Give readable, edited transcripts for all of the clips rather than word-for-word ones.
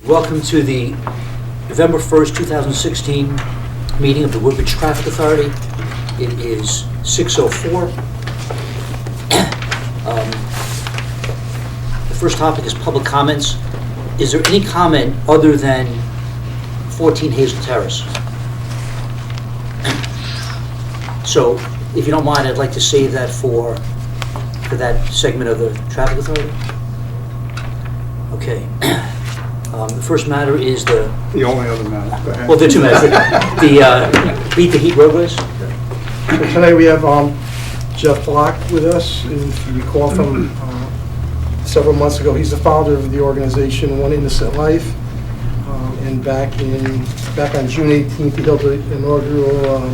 Welcome to the November 1st, 2016 meeting of the Woodbridge Traffic Authority. It is 6:04. The first topic is public comments. Is there any comment other than 14 Hazel Terrace? So, if you don't mind, I'd like to save that for that segment of the Traffic Authority. Okay. The first matter is the only other matter. Go ahead. Well, there are two matters. The Beat the Heat roadways. So tonight we have Jeff Block with us. If you recall from several months ago, he's the founder of the organization One Innocent Life. And back on June 18th, he held the inaugural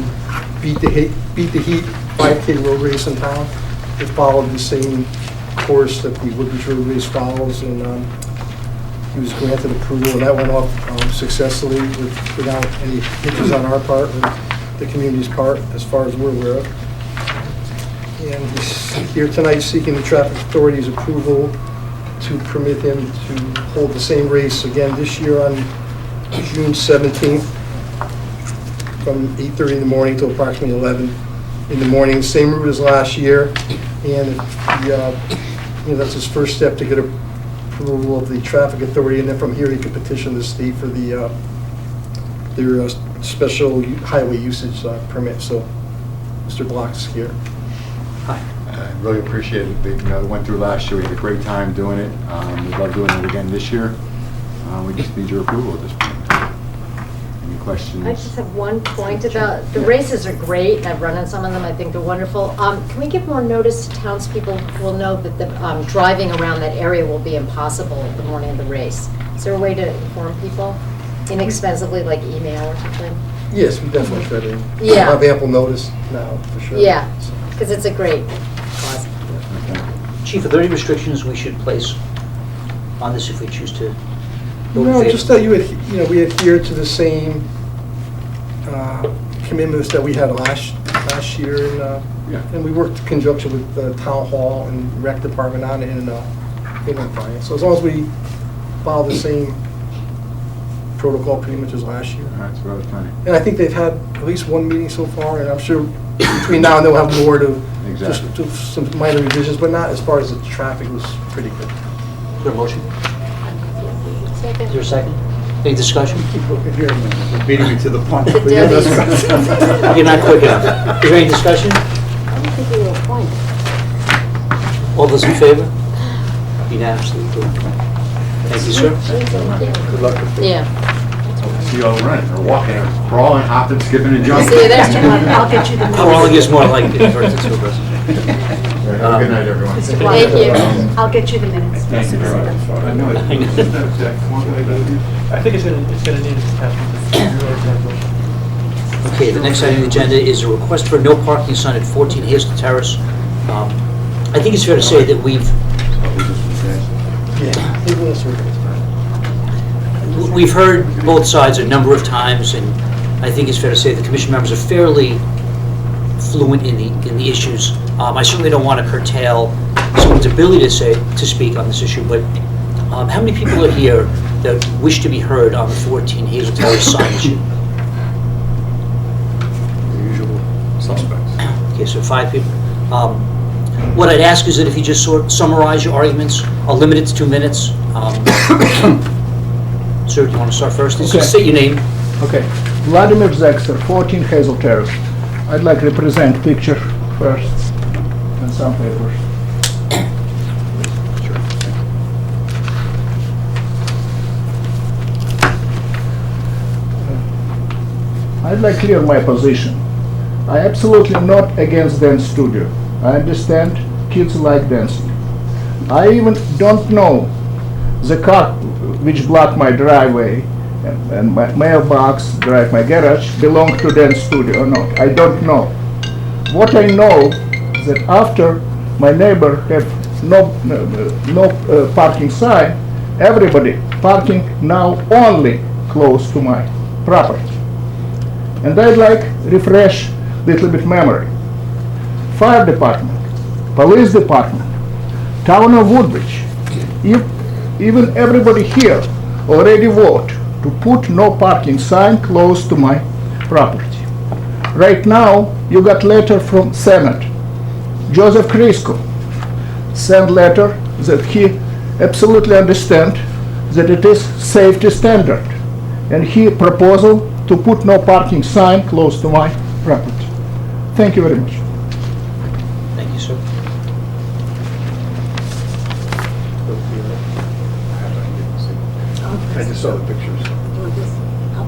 Beat the Heat 5K road race in town. It followed the same course that the Woodbridge Road Race follows, and he was granted approval, and that went off successfully without any hitches on our part or the community's part, as far as we're aware of. And he's here tonight seeking the Traffic Authority's approval to permit him to hold the same race again this year on June 17th from 8:30 in the morning till approximately 11 in the morning. Same route as last year, and that's his first step to get approval of the Traffic Authority, and then from here he could petition the state for their special highway usage permit. So, Mr. Block's here. Hi. I really appreciate it. They went through last year. We had a great time doing it. We'd love doing it again this year. We just need your approval at this point. Any questions? I just have one point about, the races are great. I've run on some of them. I think they're wonderful. Can we give more notice to townspeople who will know that the driving around that area will be impossible the morning of the race? Is there a way to inform people inexpensively, like email or something? Yes, we definitely try to have ample notice now, for sure. Yeah, because it's a great cause. Chief, are there any restrictions we should place on this if we choose to vote in No, favor? just that we adhere to the same commitments that we had last year, and we worked in conjunction with the town hall and rec department on it in compliance. So as long as we follow the same protocol pretty much as last year. All right, so that was plenty. And I think they've had at least one meeting so far, and I'm sure between now and then we'll have more to Exactly. just do some minor revisions, but not as far as the traffic was pretty good. Is there a motion? Is there a second? Any discussion? You're beating me to the punch. The Debbie's. You're not quick enough. Is there any discussion? I don't think we were appointed. All those in favor? Unanimously approved. Thank you, sir. Good luck with it. Yeah. See you all running, or walking, or crawling, hopping, skipping, and jumping. See you there, John. I'll get you the Crawling is more like it versus to Good night, everyone. Thank you. I'll get you the minutes. Thank you very much. I know it. I think it's gonna need attachment. Okay, the next item on the agenda is a request for no parking sign at 14 Hazel Terrace. I think it's fair to say that we've heard both sides a number of times, and I think it's fair to say the commission members are fairly fluent in the issues. I certainly don't want to curtail someone's ability to speak on this issue, but how many people are here that wish to be heard on the 14 Hazel Terrace sign issue? The usual suspects. Okay, so 5 people. What I'd ask is that if you just sort of summarize your arguments, I'll limit it to 2 minutes. Sir, do you want to start first? Okay. Just say your name. Okay, Vladimir Zexer, 14 Hazel Terrace. I'd like to represent picture first and some papers. I'd like to clear my position. I absolutely not against dance studio. I understand kids like dancing. I even don't know the car which blocked my driveway and my mailbox, drive my garage, belong to dance studio or not. I don't know. What I know that after my neighbor have no parking sign, everybody parking now only close to my property. And I'd like refresh little bit memory. Fire department, police department, town of Woodbridge, if even everybody here already vote to put no parking sign close to my property. Right now, you got letter from Senate. Joseph Crisco sent letter that he absolutely understand that it is safety standard, and he proposal to put no parking sign close to my property. Thank you very much. Thank you, sir. I just saw the pictures.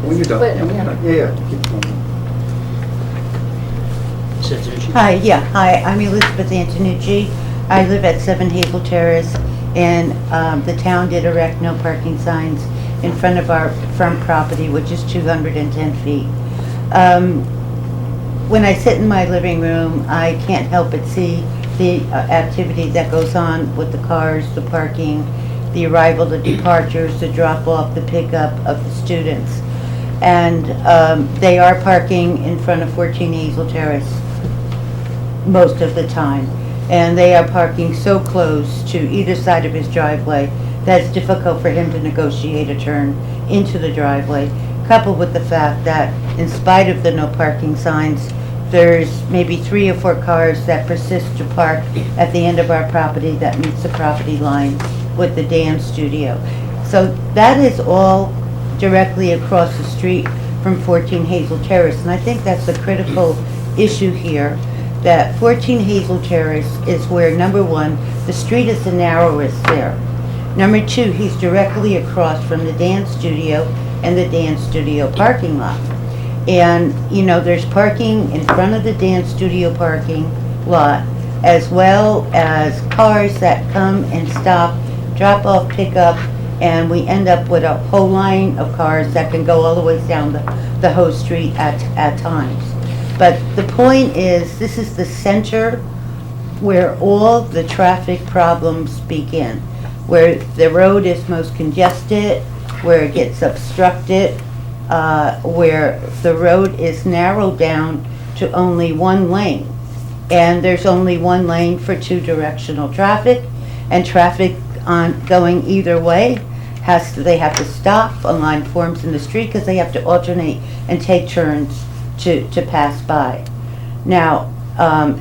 When you're But- done. Yeah. Keep going. Ms. Antonucci? Hi, I'm Elizabeth Antonucci. I live at 7 Hazel Terrace, and the town did erect no parking signs in front of our front property, which is 210 feet. When I sit in my living room, I can't help but see the activity that goes on with the cars, the parking, the arrival, the departures, the drop-off, the pickup of the students. And they are parking in front of 14 Hazel Terrace most of the time. And they are parking so close to either side of his driveway that it's difficult for him to negotiate a turn into the driveway, coupled with the fact that in spite of the no parking signs, there's maybe 3 or 4 cars that persist to park at the end of our property that meets the property line with the dance studio. So that is all directly across the street from 14 Hazel Terrace, and I think that's a critical issue here, that 14 Hazel Terrace is where, number one, the street is the narrowest there. Number two, he's directly across from the dance studio and the dance studio parking lot. And, you know, there's parking in front of the dance studio parking lot, as well as cars that come and stop, drop off, pick up, and we end up with a whole line of cars that can go all the way down the whole street at times. But the point is, this is the center where all the traffic problems begin, where the road is most congested, where it gets obstructed, where the road is narrowed down to only one lane. And there's only one lane for 2 directional traffic, and traffic on going either way they have to stop. A line forms in the street because they have to alternate and take turns to pass by. Now,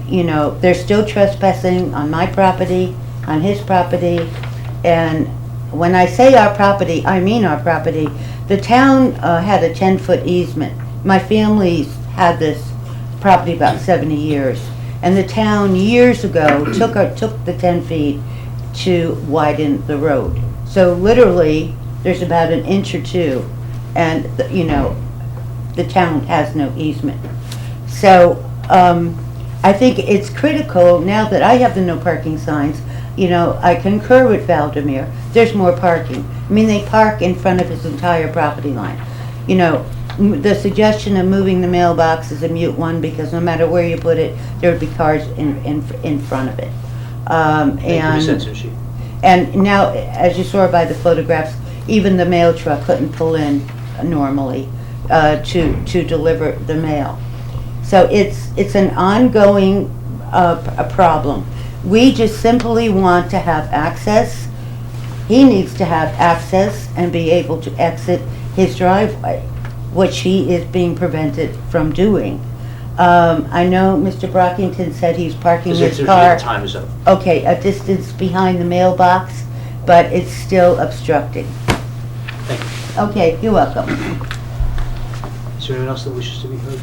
you know, they're still trespassing on my property, on his property, and when I say our property, I mean our property. The town had a 10-foot easement. My family's had this property about 70 years, and the town years ago took the 10 feet to widen the road. So literally, there's about an inch or 2, and you know, the town has no easement. So I think it's critical now that I have the no parking signs. You know, I concur with Valdemir. There's more parking. I mean, they park in front of his entire property line. You know, the suggestion of moving the mailbox is a mute one, because no matter where you put it, there would be cars in front of it. Thank you, Ms. Antonucci. And now, as you saw by the photographs, even the mail truck couldn't pull in normally to deliver the mail. So it's an ongoing a problem. We just simply want to have access. He needs to have access and be able to exit his driveway, which he is being prevented from doing. I know Mr. Brockington said he's parking his car. Time is up. Okay, a distance behind the mailbox, but it's still obstructing. Thank you. Okay, you're welcome. Is there anyone else that wishes to be heard?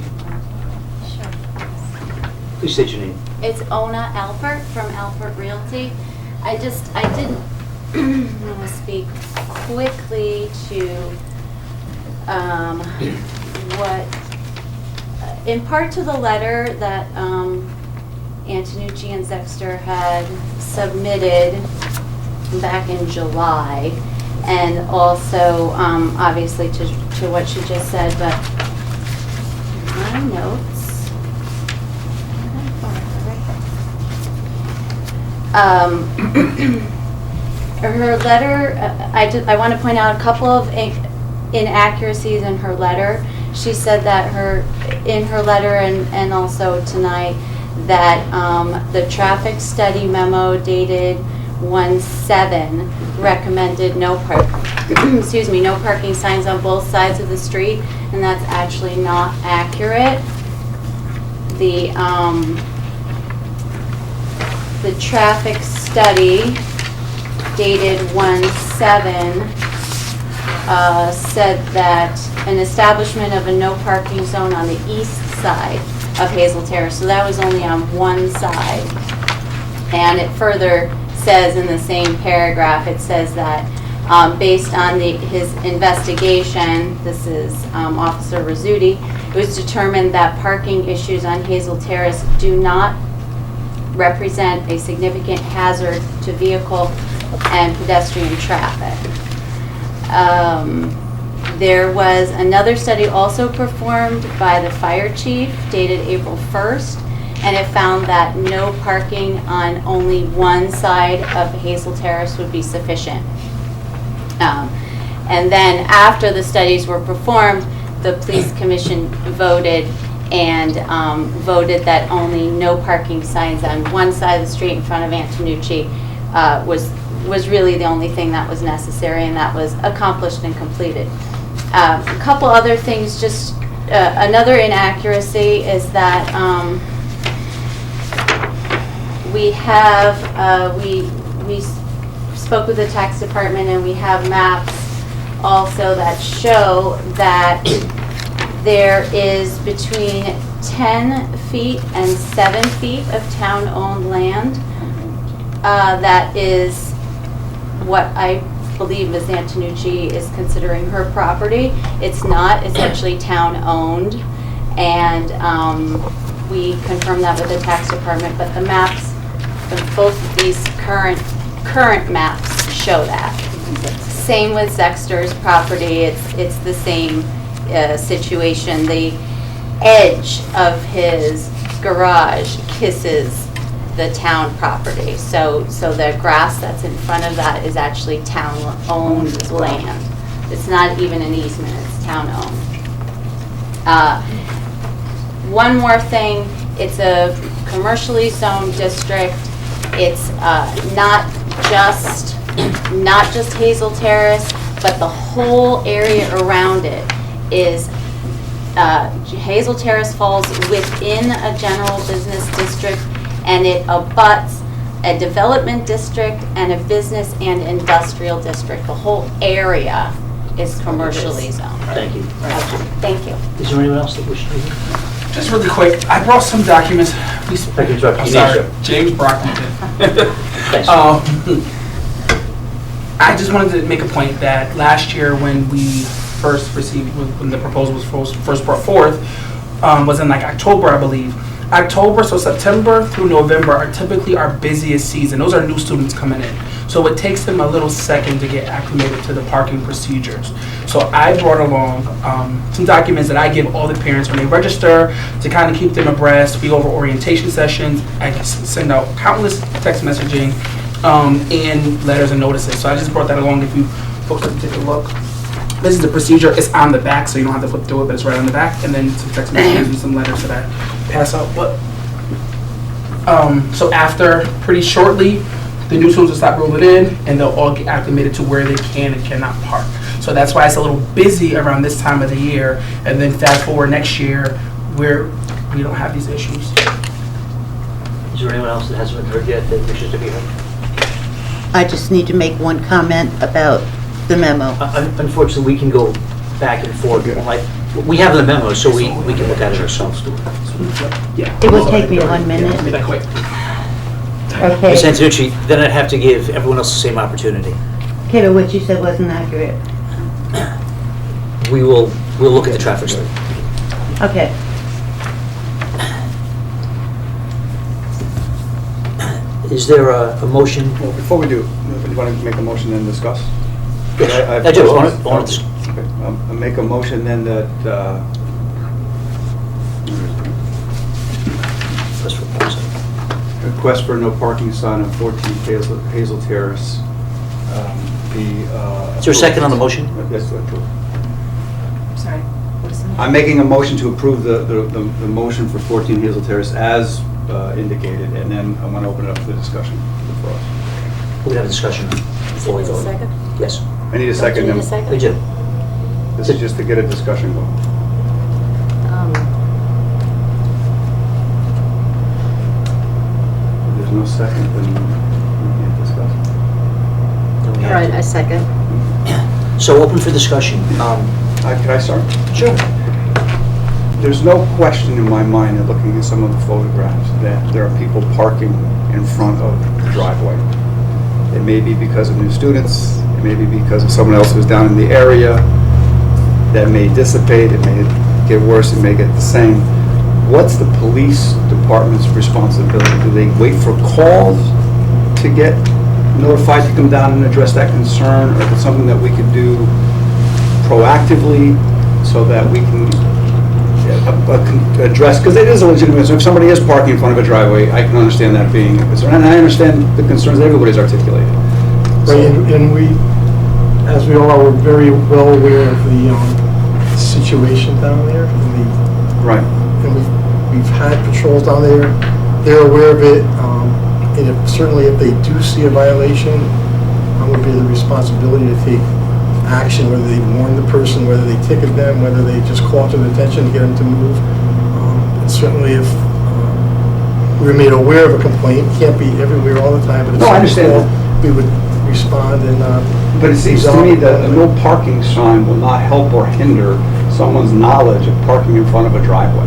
Sure. Please state your name. It's Ona Alpert from Alpert Realty. I didn't want to speak quickly to what, in part to the letter that Antonucci and Zexter had submitted back in July, and also obviously to what she just said, but my notes. Her letter, I want to point out a couple of inaccuracies in her letter. She said that in her letter and also tonight, that the traffic study memo dated 1/7 recommended no parking signs on both sides of the street, and that's actually not accurate. The traffic study dated 1/7 said that an establishment of a no parking zone on the east side of Hazel Terrace, so that was only on one side. And it further says in the same paragraph, it says that based on his investigation, this is Officer Rizzuti, it was determined that parking issues on Hazel Terrace do not represent a significant hazard to vehicle and pedestrian traffic. There was another study also performed by the fire chief dated April 1st, and it found that no parking on only one side of Hazel Terrace would be sufficient. And then after the studies were performed, the police commission voted that only no parking signs on one side of the street in front of Antonucci was really the only thing that was necessary, and that was accomplished and completed. A couple other things, just another inaccuracy is that we spoke with the tax department, and we have maps also that show that there is between 10 feet and 7 feet of town-owned land. That is what I believe Ms. Antonucci is considering her property. It's not, it's actually town-owned, and we confirmed that with the tax department, but the maps, both of these current maps show that. Same with Zexter's property, it's the same situation. The edge of his garage kisses the town property, so the grass that's in front of that is actually town-owned land. It's not even an easement, it's town-owned. One more thing, it's a commercially zoned district. It's not just Hazel Terrace, but the whole area around it is, Hazel Terrace falls within a general business district, and it abuts a development district and a business and industrial district. The whole area is commercially zoned. Thank you. Okay, thank you. Is there anyone else that wishes to? Just really quick, I brought some documents. If I can interrupt you. I'm sorry, James Brockington. Thanks. I just wanted to make a point that last year when we first received, when the proposal was first brought forth, was in like October, I believe. October, so September through November are typically our busiest season. Those are new students coming in. So it takes them a little second to get acclimated to the parking procedures. So I brought along some documents that I give all the parents when they register to kind of keep them abreast. We go over orientation sessions. I send out countless text messaging and letters and notices. So I just brought that along if you folks want to take a look. This is the procedure. It's on the back, so you don't have to flip through it, but it's right on the back. And then some text messages and some letters that I pass out. But so after pretty shortly, the new students will stop rolling in, and they'll all get acclimated to where they can and cannot park. So that's why it's a little busy around this time of the year. And then fast forward next year, where we don't have these issues. Is there anyone else that hasn't been heard yet that wishes to be heard? I just need to make one comment about the memo. Unfortunately, we can go back and forth. Like, we have the memo, so we can look at it ourselves. Yeah. It will take me 1 minute. Be that quick. Okay. Ms. Antonucci, then I'd have to give everyone else the same opportunity. Okay, but what you said wasn't accurate. We'll look at the traffic study. Okay. Is there a motion? Well, before we do, you want to make a motion and discuss? Yes, have I do. questions. I want to Okay, I'll make a motion then that, request for no parking sign on 14 Hazel Terrace. Is there a second on the motion? Yes, approve. Sorry, what is the I'm making a motion to approve the motion for 14 Hazel Terrace as indicated, and then I want to open it up for discussion for us. We're gonna have a discussion before we vote. Yes, I need a second. Don't you need a then. second? we do. This is just to get a discussion going. If there's no second, then we can't discuss. Then we All have right, to- I second. So open for discussion. Can I start? Sure. There's no question in my mind, in looking at some of the photographs, that there are people parking in front of the driveway. It may be because of new students, it may be because of someone else who's down in the area. That may dissipate, it may get worse, it may get the same. What's the police department's responsibility? Do they wait for calls to get notified to come down and address that concern? Or is it something that we could do proactively so that we can address, because it is a legitimate concern. If somebody is parking in front of a driveway, I can understand that being a concern, and I understand the concerns that everybody's articulated. Right, and we, as we all are, we're very well aware of the situation down there. Right. And we've had patrols down there. They're aware of it. And certainly if they do see a violation, it would be the responsibility to take action, whether they warn the person, whether they ticket them, whether they just call to their attention to get them to move. And certainly if we're made aware of a complaint, can't be everywhere all the time, but if No, I understand somebody called, we would respond and But it seems to me that a no parking sign will not help or hinder someone's knowledge of parking in front of a driveway.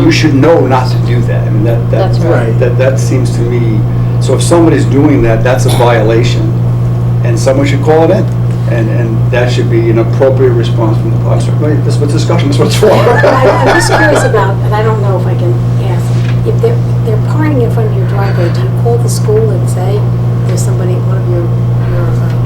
You should know not to do that. I mean, That's right. that seems to me, so if somebody's doing that, that's a violation, and someone should call it in. And that should be an appropriate response from the officer. Wait, this is what discussion is what it's for. I'm just curious about, and I don't know if I can ask, if they're parking in front of your driveway, do you call the school and say, there's somebody, one of your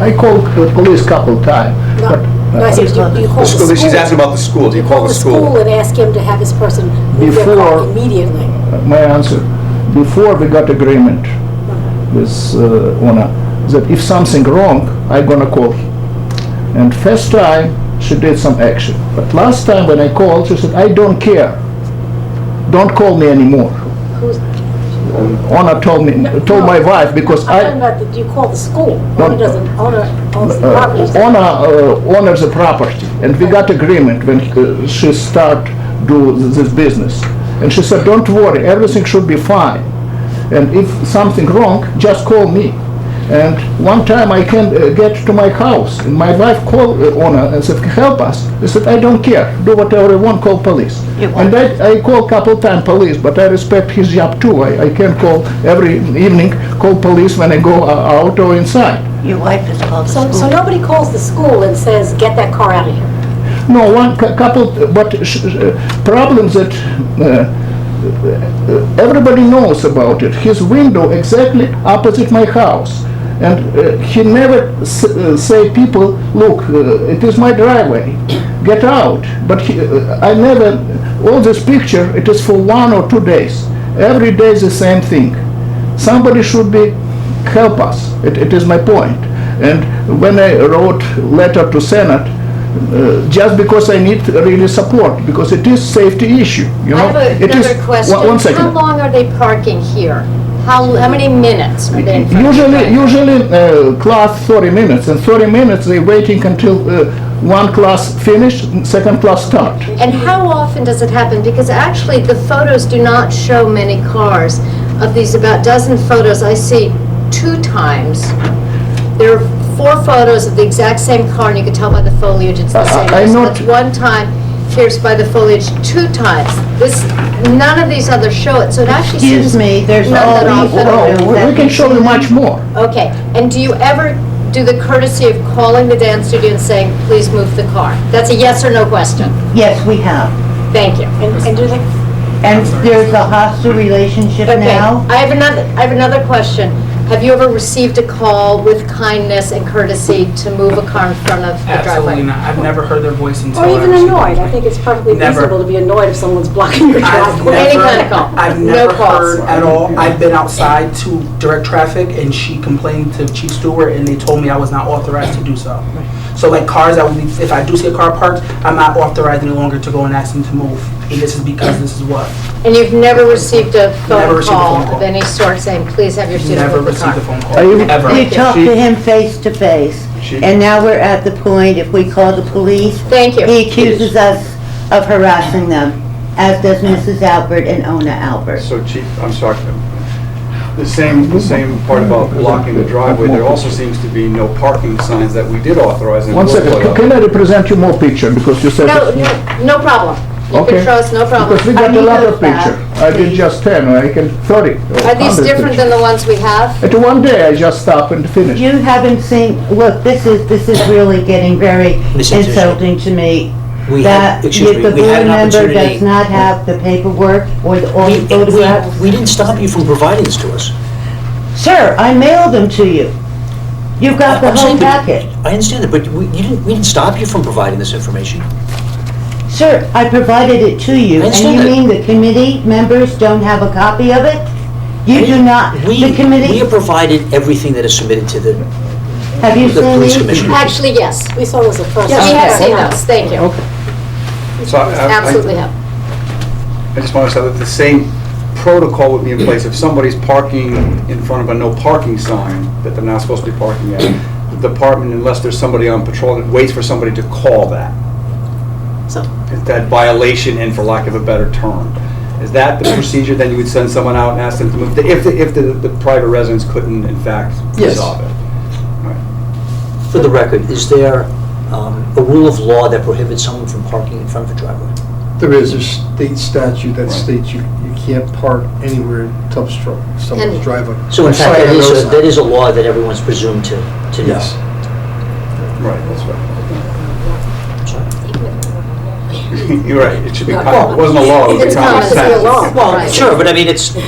I called the police couple times, no, but no, I said, do you call the school? She's asking about the school. Do you call the school? and ask him to have his person move their car Before- immediately? my answer, before we got agreement with owner, that if something wrong, I gonna call. And first time, she did some action. But last time when I called, she said, I don't care. Don't call me anymore. Who's, Owner told my wife, because I'm talking about, do you call the school? No. Owner doesn't, owner owns the property. owns the property, and we got agreement when she start do this business. And she said, don't worry, everything should be fine. And if something wrong, just call me. And one time I can't get to my house, and my wife called owner and said, help us. I said, I don't care, do whatever you want, call police. And I call couple times police, but I respect his job too. I can't call every evening, call police when I go out or inside. Your wife has called the So school. nobody calls the school and says, get that car out of here? No, one couple, but problems that everybody knows about it. His window exactly opposite my house. And he never say people, look, it is my driveway, get out. But I never, all this picture, it is for 1 or 2 days. Every day is the same thing. Somebody should be, help us, it is my point. And when I wrote letter to Senate, just because I need really support, because it is safety issue, you know. I have It is- another question. One second. How long are they parking here? How many minutes are they in front of the driveway? Usually class 30 minutes, and 30 minutes they waiting until one class finish, second class start. And how often does it happen? Because actually, the photos do not show many cars. Of these about dozen photos, I see 2 times. There are 4 photos of the exact same car, and you can tell by the foliage it's the same. I So not- that's 1 time, here's by the foliage 2 times. None of these others show it, so it actually seems... Excuse me, there's not all that these often. Well, we can show you much more. Okay, and do you ever do the courtesy of calling the dance studio and saying, please move the car? That's a yes or no question. Yes, we have. Thank you. And do they, And there's a hostile relationship Okay, now. I have another question. Have you ever received a call with kindness and courtesy to move a car in front of the driveway? Absolutely not. I've never heard their voice until. or I even received annoyed? I it. think it's perfectly Never. reasonable to be annoyed if someone's blocking your I've driveway. Any never, kind of call. I've No never calls. heard at all. I've been outside to direct traffic, and she complained to Chief Stewart, and they told me I was not authorized to do so. So like cars that would be, if I do see a car parked, I'm not authorized any longer to go and ask them to move. And this is because this is what? And you've never received a Never phone received a call phone call. of any sort saying, please have your student Never move the car? received a phone call, Are you- ever. You talked to him face to face, She- and now we're at the point, if we call the police, Thank you. he accuses us of harassing them, as does Mrs. Albert and Ona Albert. So Chief, I'm sorry, the same part about blocking the driveway, there also seems to be no parking signs that we did authorize. and One will second, put up. can I represent you more picture, because you said... No, no problem. You Okay. can show us, no problem. Because we got I a need lot those of back, picture. I did please. just 10, or I can 30. Are these different than the ones we have? At one day, I just stop and finish. You haven't seen, look, this is really getting very Miss Anderson. insulting to me. We had, That excuse me, the we had board an member opportunity. does not have the paperwork or all the photographs. We didn't stop you from providing this to us. Sir, I mailed them to you. You've got the I'm whole saying, but- packet. I understand that, but we didn't stop you from providing this information. Sir, I provided it to you, I and understand you that. mean the committee members don't have a copy of it? You do not, We the committee, have provided everything that is submitted to the have you the seen police these? commission. Actually, yes. We saw this at first. We have Okay. seen those, thank you. So Absolutely have. I just want to say that the same protocol would be in place if somebody's parking in front of a no parking sign that they're not supposed to be parking at. The department, unless there's somebody on patrol, that waits for somebody to call that. So- That violation, and for lack of a better term. Is that the procedure, then you would send someone out and ask them to move, if the private residents couldn't in fact Yes. resolve it? All right. For the record, is there a rule of law that prohibits someone from parking in front of a driveway? There is a state statute that Right. states you can't park anywhere to obstruct someone's And- driveway. So in fact, Side that or is no a, side. that is a law that everyone's presumed to know. Yes. Right, that's right. Sorry. You're right, it should be, it wasn't a law, it was It's a common common sense. sense. Well, Well, sure, but I mean, it's a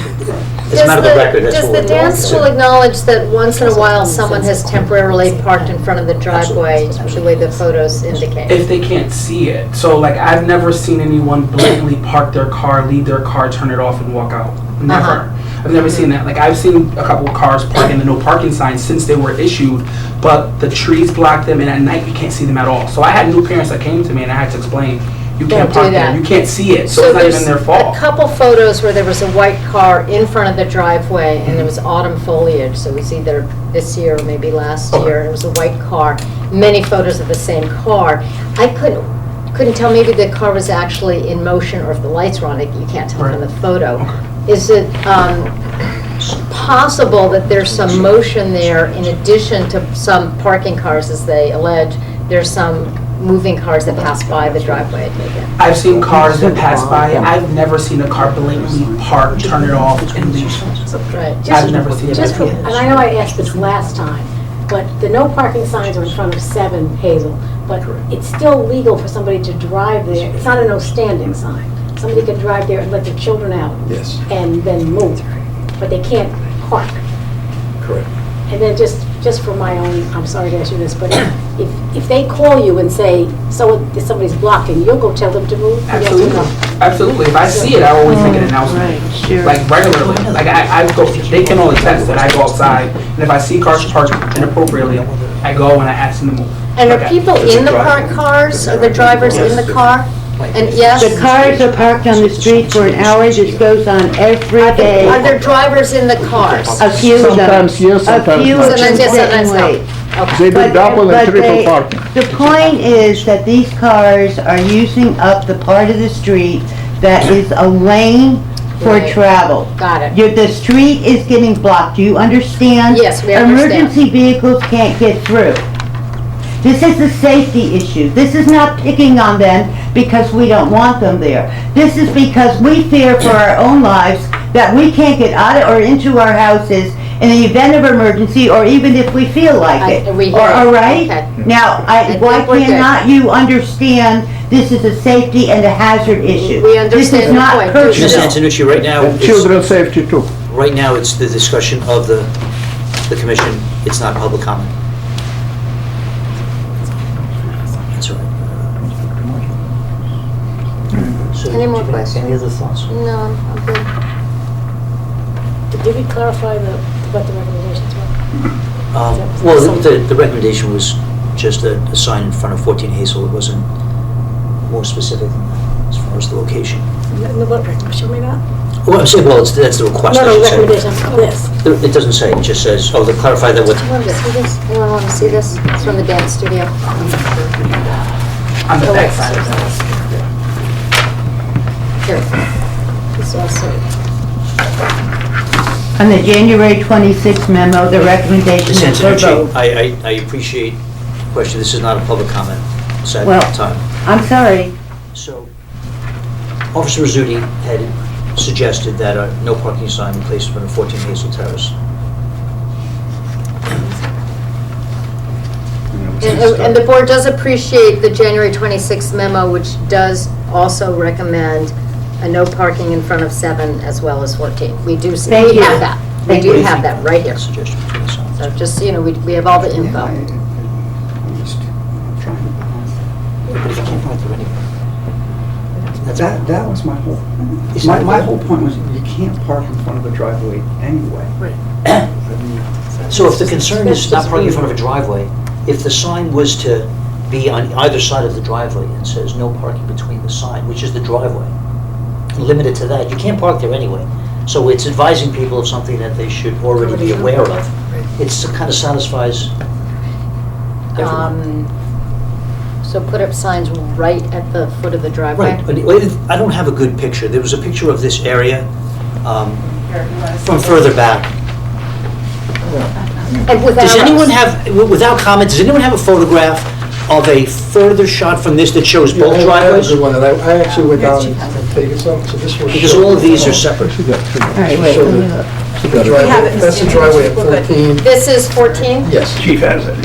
matter of the record, that's Does what the we're... dance school acknowledge that once in a while someone has temporarily parked in front of the driveway, the way the photos indicate? If they can't see it. So like I've never seen anyone blatantly park their car, leave their car, turn it off and walk out. Never. I've never seen that. Like I've seen a couple of cars parking the no parking signs since they were issued, but the trees block them and at night you can't see them at all. So I had new parents that came to me and I had to explain, you Don't can't do park that. there, you can't see it, so it's not even their there's fault. a couple photos where there was a white car in front of the driveway and there was autumn foliage, so it was either this year or maybe last Okay. year. It was a white car, many photos of the same car. I couldn't tell, maybe the car was actually in motion or if the lights were on, you can't tell from Right. the photo. Is it possible that there's some motion there in addition to some parking cars, as they allege? There's some moving cars that pass by the driveway, I take it. I've seen cars that pass by, I've never seen a car blatantly park, turn it off and leave. Right. I've never seen Just for, that. and I know I asked this last time, but the no parking signs are in front of 7 Hazel, but it's still legal for somebody to drive there. It's not a no standing sign. Somebody can drive there and let their children out Yes, and then move, but they can't park. correct. And then just for my own, I'm sorry to ask you this, but if they call you and say, somebody's blocking, you'll go tell them to move? Yes or Absolutely, no? absolutely. If I see it, I always make an announcement. Right, sure. Like regularly, like I go, they can only test that I go outside, and if I see cars parked inappropriately, I go and I ask them to move. And are Okay. people in the parked cars? Are the drivers in the car? And yes? The cars are parked on the street for an hour, this goes on every Are day. there drivers in the cars? A few of them. Sometimes yes, sometimes A few no. of them Sometimes yes, sit and sometimes no. wait. Okay. They do But- double but and triple they- parking. The point is that these cars are using up the part of the street that is a lane for Right. travel. Got it. The street is getting blocked, do you understand? Yes, we understand. Emergency vehicles can't get through. This is a safety issue. This is not picking on them because we don't want them there. This is because we fear for our own lives that we can't get out of or into our houses in the event of emergency or even if we feel like it. We hear All you. right? Okay. Now, I why think we're good. cannot you understand this is a safety and a hazard issue? We understand This is your not point. Ms. personal. Antonucci, right now, And children's safety too. right now, it's the discussion of the commission. It's not public comment. That's all right. So, Any more do you have questions? Any other thoughts? No, I'm good. Did we clarify what the recommendations were? Well, the recommendation was just a sign in front of 14 Hazel. It wasn't more specific than that as far as the location. Show me that. Well, I'm saying, that's the request, I No, should say. recommendation of this. It doesn't say, it just says, to clarify that what, Anyone want to see this? Anyone want to see this? It's from the dance studio. On the back side of that. Here. This also. On the January 26th memo, the recommendation Ms. is for vote. Antonucci, I appreciate the question. This is not a public comment, sad Well- time. I'm sorry. So, Officer Rizzuti had suggested that a no parking sign be placed in front of 14 Hazel Terrace. And the board does appreciate the January 26th memo, which does also recommend a no parking in front of 7 as well as 14. We do, Thank we you. have that. We Thank do you. have that right here. Suggestion between the signs. So just, so you know, we have all the Yeah, info. I'm just trying to balance. But if you can't park there anyway. That's That was my whole, Is my that- whole point was you can't park in front of a driveway anyway. I mean, So if the concern is not parking in front of a driveway, if the sign was to be on either side of the driveway and says no parking between the sign, which is the driveway, limited to that, you can't park there anyway. So it's advising people of something that they should already be aware of. It kind of satisfies everyone. So put up signs right at the foot of the driveway? Right, but I don't have a good picture. There was a picture of this area from further back. And with Does arrows. anyone have, without comment, does anyone have a photograph of a further shot from this that shows both Yeah, I driveways? have a good one, and I actually went down and taken some, so this was. Because all of these are separate. All right, wait, Show let me the- look. the driveway. That's the driveway at 14. This is 14? Yes. Chief has it.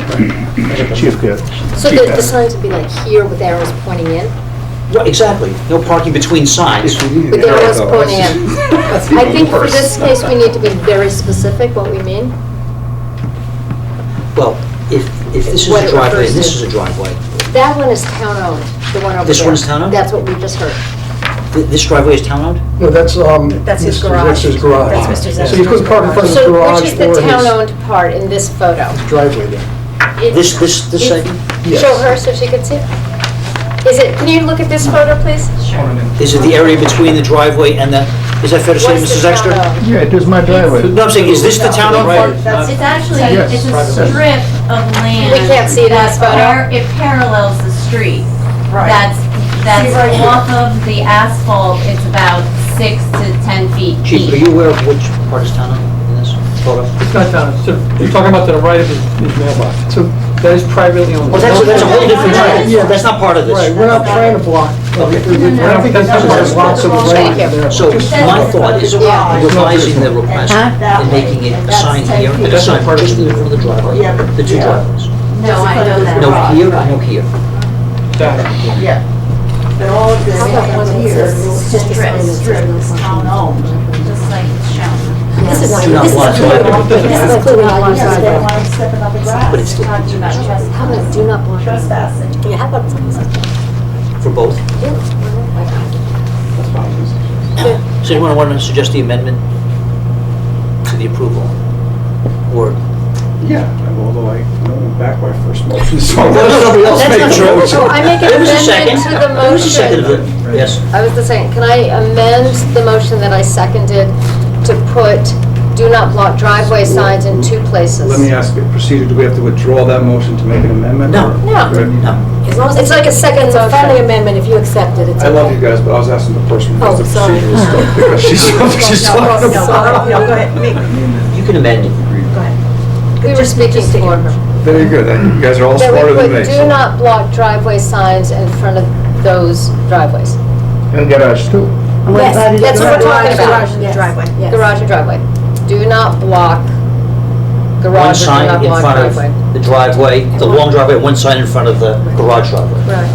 Chief has it. So the signs would be like here with arrows pointing in? Right, exactly. No parking between signs. if you need an With arrow, arrows though, pointing that's in. just- I think for this case, we need to be very specific what we mean. Well, if this is What a it driveway refers and this to. is a driveway, That one is town-owned, the one over there. This one is town-owned? That's what we just heard. this driveway is town-owned? No, that's, That's his Mr. garage. Zex's garage. That's Mr. So you couldn't park in front of his So garage which is the or his town-owned part in this photo? driveway there. This segment? Yes. Show her so she can see. Is it, can you look at this photo, please? Is it the area between the driveway and the, is that fair to say, What's Mrs. the Exter? town-owned? Yeah, it is my driveway. No, I'm saying, is this the town-owned part? It's actually, Yes. it's a strip of land. We can't see it in this photo? It parallels the street. That's off of the asphalt, it's about 6 to 10 feet Chief, are deep. you aware of which part is town-owned in this photo? It's not down, you're talking about to the right of his mailbox. So, That is privately owned. Well, that's a whole different Right, yeah. thing. That's not part of this. right, we're not trying to block. Okay. I think that's just lots of Thank right you. there. So my thought is Yeah. revising the request and making it a sign here and a sign just in front of the driveway, the two driveways. No, I know that. No here, no here. But all of this How about one that here says is just a sign that says strip, no is parking? town-owned. Just like it's shown. This is not, Do not this is block clearly, driveway. this is clearly not one Yes, they sidewalk. want to step on the grass. But it's still- Talking about How about do not block? trespassing. Yeah, how about something like that? For both? So you want to suggest the amendment to the approval? Or? Yeah, although I went back my first motion, so No, let somebody else that's make not the true. motion. So I make an There was a amendment second. to the There was a second of motion. it. Yes. I was the second. Can I amend the motion that I seconded to put do not block driveway signs in two places? Let me ask you, procedure, do we have to withdraw that motion to make an amendment? No. or- No. Good. No. As long as It's like a second It's a friendly motion. amendment, if you accept it, it's okay. I love you guys, but I was asking the person who Oh, does the sorry. procedural stuff, because she's talking about. No, go ahead, me. You can amend it. We were speaking for her. Very good, you guys are all That we smarter than put me. do not block driveway signs in front of those driveways. And garage too. What Yes, about his that's what we're garage? talking about. Garage and the driveway, yes. Garage and driveway. Do not block One garage or do sign not in block front driveway. of the driveway, the long driveway, one sign in front of the garage driveway. Right.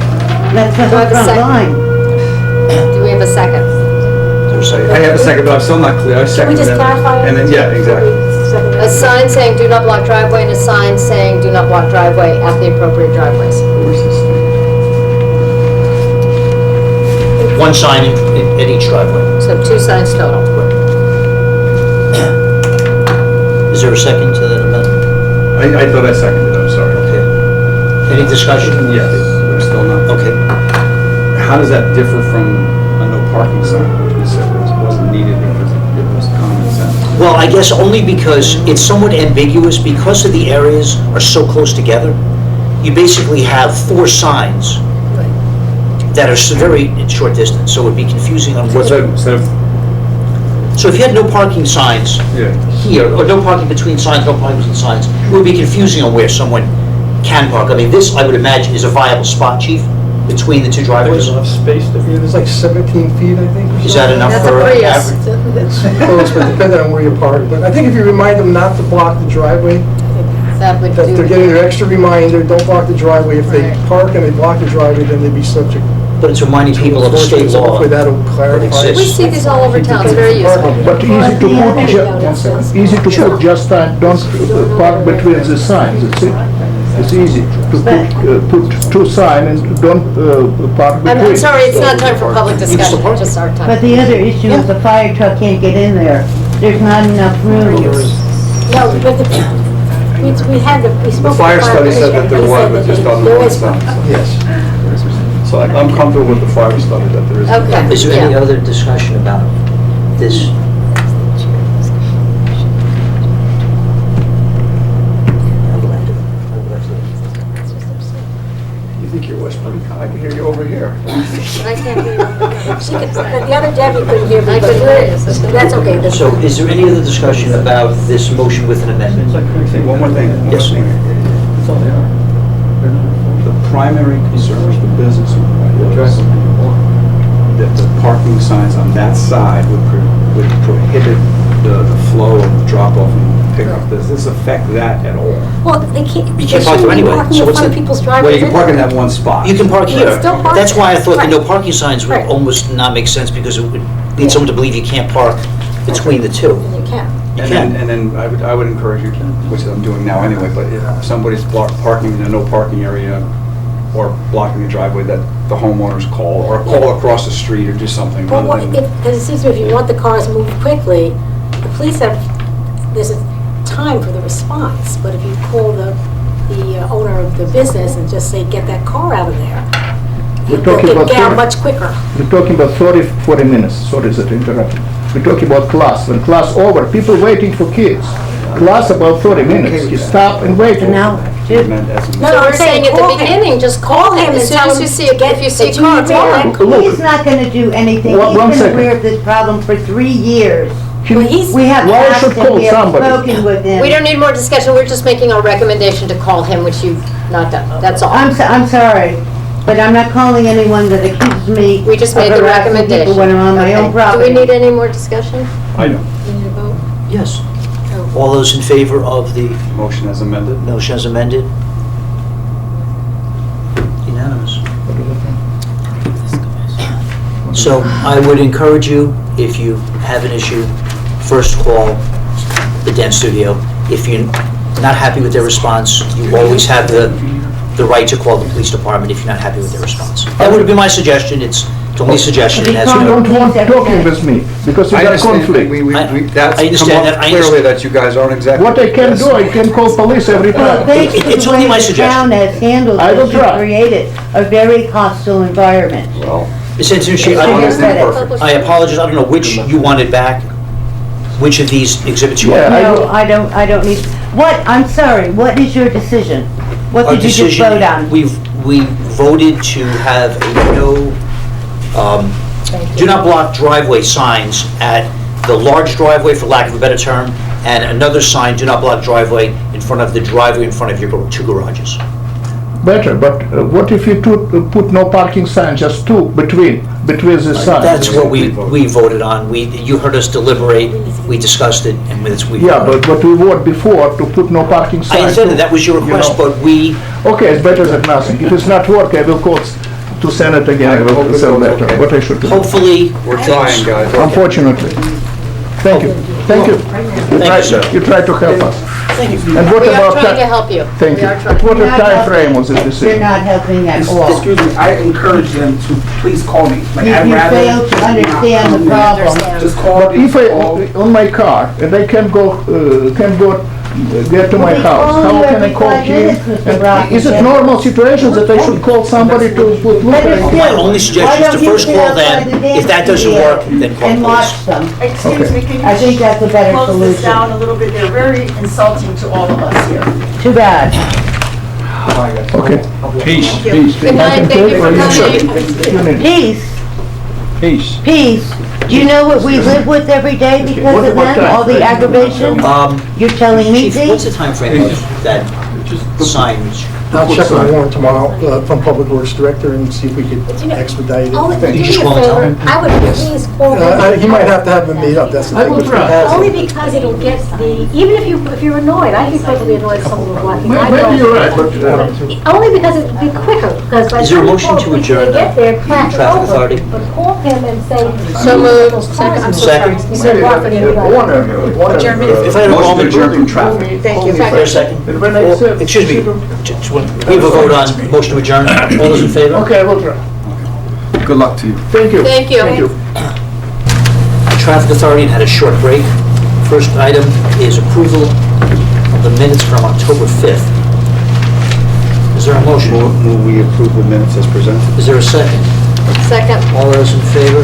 That's the Do I have a front second? line. Do we have a second? Is there a second? I have a second, but I'm still not clear, I Can we second just that. clarify? And then, yeah, exactly. A sign saying do not block driveway and a sign saying do not block driveway at the appropriate driveways. Where's this thing? One sign at each driveway. So 2 signs total. Is there a second to that amendment? I thought I seconded, I'm sorry. Okay. Any discussion? Yes, we're still not. Okay. How does that differ from a no parking sign, which we said wasn't needed because it was common sense? Well, I guess only because it's somewhat ambiguous, because of the areas are so close together. You basically have 4 signs that are very short distance, so it would be confusing on what. So if you had no parking signs Yeah. here, or no parking between signs, no parking between signs, it would be confusing on where someone can park. I mean, this, I would imagine, is a viable spot, chief, between the 2 driveways. There's enough space to. Yeah, there's like 17 feet, I think. or Is that something. enough That's a for Prius. average? It's close, but depending on where you park. But I think if you remind them not to block the driveway, That would that do. they're getting their extra reminder, don't block the driveway. If they Right. park and they block the driveway, then they'd be subject But it's reminding to people of the state enforcement. So law. hopefully that'll clarify. exists. We see these all over town, it's very useful. But easy to put, one second, easy to put, just don't park between the signs, that's it. It's easy to put 2 signs and don't park between. I'm sorry, it's not time for public You can still discussion, park. just our time. But the other issue is the fire truck can't get in there. There's not enough room. No, but we had we spoke. The fire to study said that there he was, said but that just on the there one is side. Yes. So I'm comfortable with the fire study that there is. Okay. Is there any Yeah. other discussion about this? You think you're whispering? I can hear you over here. I can't hear you. She could- The other Debbie couldn't hear me, I but couldn't hear you. that's okay. That's- So is there any other discussion about this motion with an amendment? Hey, one more thing. Yes. The primary concern of the business was that the parking signs on that side would prohibit the flow of drop-off and pickup. Does this affect that at all? Well, they can't. You can't park there anyway, so what's in the- people's Well, driveways. you can park in that one spot. You can park here. Still park That's why I there. thought the no Right. parking signs would Right. almost not make sense, because it would lead someone to believe you can't park between the 2. And you can. You And can. then I would encourage you, which I'm doing now anyway, but if somebody's parking in a no parking area or blocking the driveway, that the homeowners call, or call across the street or do something. Well, rather than- because it seems to me if you want the cars moved quickly, the police have, there's a time for the response, but if you call the owner of the business and just say, get that car out of there, We're they'll talking about get out 30 much quicker. We're talking about 30, 40 minutes, sorry that I interrupted. We're talking about class, when class over, people waiting for kids. Class about 30 minutes, you stop and wait. An hour. Meant as a- No, So I'm we're saying at call the him. beginning, just call him as soon tell as him you see, get- if you see a that you car, need tell that. him. Look. He's not gonna do anything. One He's been second. aware of this problem for 3 years. Well, he's- We have Why asked should him, call we have somebody? spoken with him. We don't need more discussion, we're just making a recommendation to call him, which you've not done, that's all. I'm sorry, but I'm not calling anyone that accuses me We just of made the harassing recommendation. people when I'm on my own Okay. property. Do we need any more discussion? I know. You need a vote? Yes. All those in favor of the Motion as amended. motion as amended? Unanimous. So I would encourage you, if you have an issue, first call the dance studio. If you're not happy with their response, you always have the right to call the police department if you're not happy with their response. That would be my suggestion, it's only a suggestion, and as you You know. don't want talking with me, because you I got understand, conflict. that's I understand come that, up I clearly understand. that you guys aren't exactly. What I can do, I can call police every Well, time. thanks to It's the only way my the suggestion. town has handled I will this, you try. created a very hostile environment. Well, Essentially, I I understand. perfect. apologize, I don't know which you wanted back, which of these exhibits you Yeah, want. I No, will- I don't need, I'm sorry, what is your decision? What Our did you just decision, vote on? we voted to have a no, do not block driveway signs at the large driveway, for lack of a better term, and another sign, do not block driveway in front of the driveway in front of your 2 garages. Better, but what if you put no parking sign, just 2 between the signs? That's what we voted on. You heard us deliberate, we discussed it, and we. Yeah, but we voted before to put no parking sign. I understand that, too, that was your you request, know. but we, Okay, it's better than nothing. If it's not work, I will call to Senate again, I will send letter, Okay. what I should do. hopefully. we're trying, guys. Unfortunately. Thank you, thank you. you, sir. You tried to help us. Thank you. And what We are about trying to that? help you. Thank We you. are trying. What You're a not time helping. frame was this You're decision? not helping at all. Excuse me, I encourage them to please call me. Like, You I'd rather fail to understand the problem. Just call me. If I, on my car, and I can go get to my We house? call How you can I every call 5 him? minutes, Mr. And Rock. is it normal situation that I should call somebody to put look But at it's it? still- My only suggestion is to why don't you first sit call outside them. the dance If that doesn't studio work, then call and police. watch them? Excuse me, can I think you that's a better close this solution. down a little bit? They're very insulting to all of us here. Too bad. Okay. Peace, peace. Good night, thank you for coming. Peace, Peace. peace. Do you know what we live with every day because of What them, all the time? aggravation? You're telling me, Chief, what's the Pete? time frame of that signage? I'll check with Warren tomorrow from Public Works Director and see if we could you know, expedite Only, it. do me a just call and tell favor, him? I would please call them. He might have to have them made up, that's the I thing. will Mr. try. Hazel. Only because it'll get the, even if you're annoyed, I'd be perfectly annoyed if someone was blocking my Maybe you're right, driveway. but Only because it'd be quicker, because by the Is there a time you motion call to the police, adjourn they get there, the crash it traffic over. authority? But call him and say. So moved. Those cars, I'm so Second. sorry. You said Rockford and Drive. If I have a Motion to moment, adjourn from traffic. Thank you. is there a second? And when I said- Excuse me, we have a vote on motion to adjourn. All those in favor? Okay, I will try. Good luck to you. Thank you. Thank you. Thank you. The Traffic Authority had a short break. First item is approval of the minutes from October 5th. Is there a motion? Move we approve the minutes as presented. Is there a second? Second. All those in favor?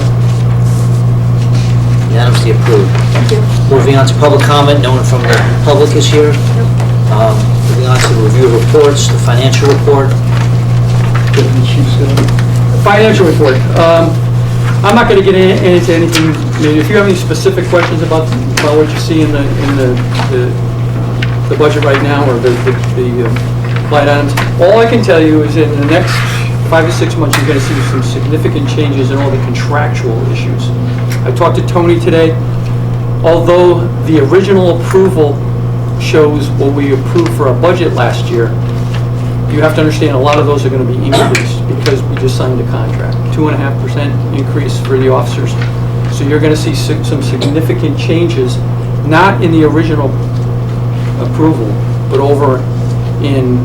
Unanimously approved. Thank you. Moving on to public comment, no one from the public is here. Moving on to the review of reports, the financial report. Financial report. I'm not going to get into anything, I mean, if you have any specific questions about what you see in the budget right now, or the line items, all I can tell you is in the next 5 to 6 months, you're going to see some significant changes in all the contractual issues. I talked to Tony today. Although the original approval shows what we approved for our budget last year, you have to understand a lot of those are going to be increased because we just signed a contract. 2.5% increase for the officers. So you're going to see some significant changes, not in the original approval, but over in,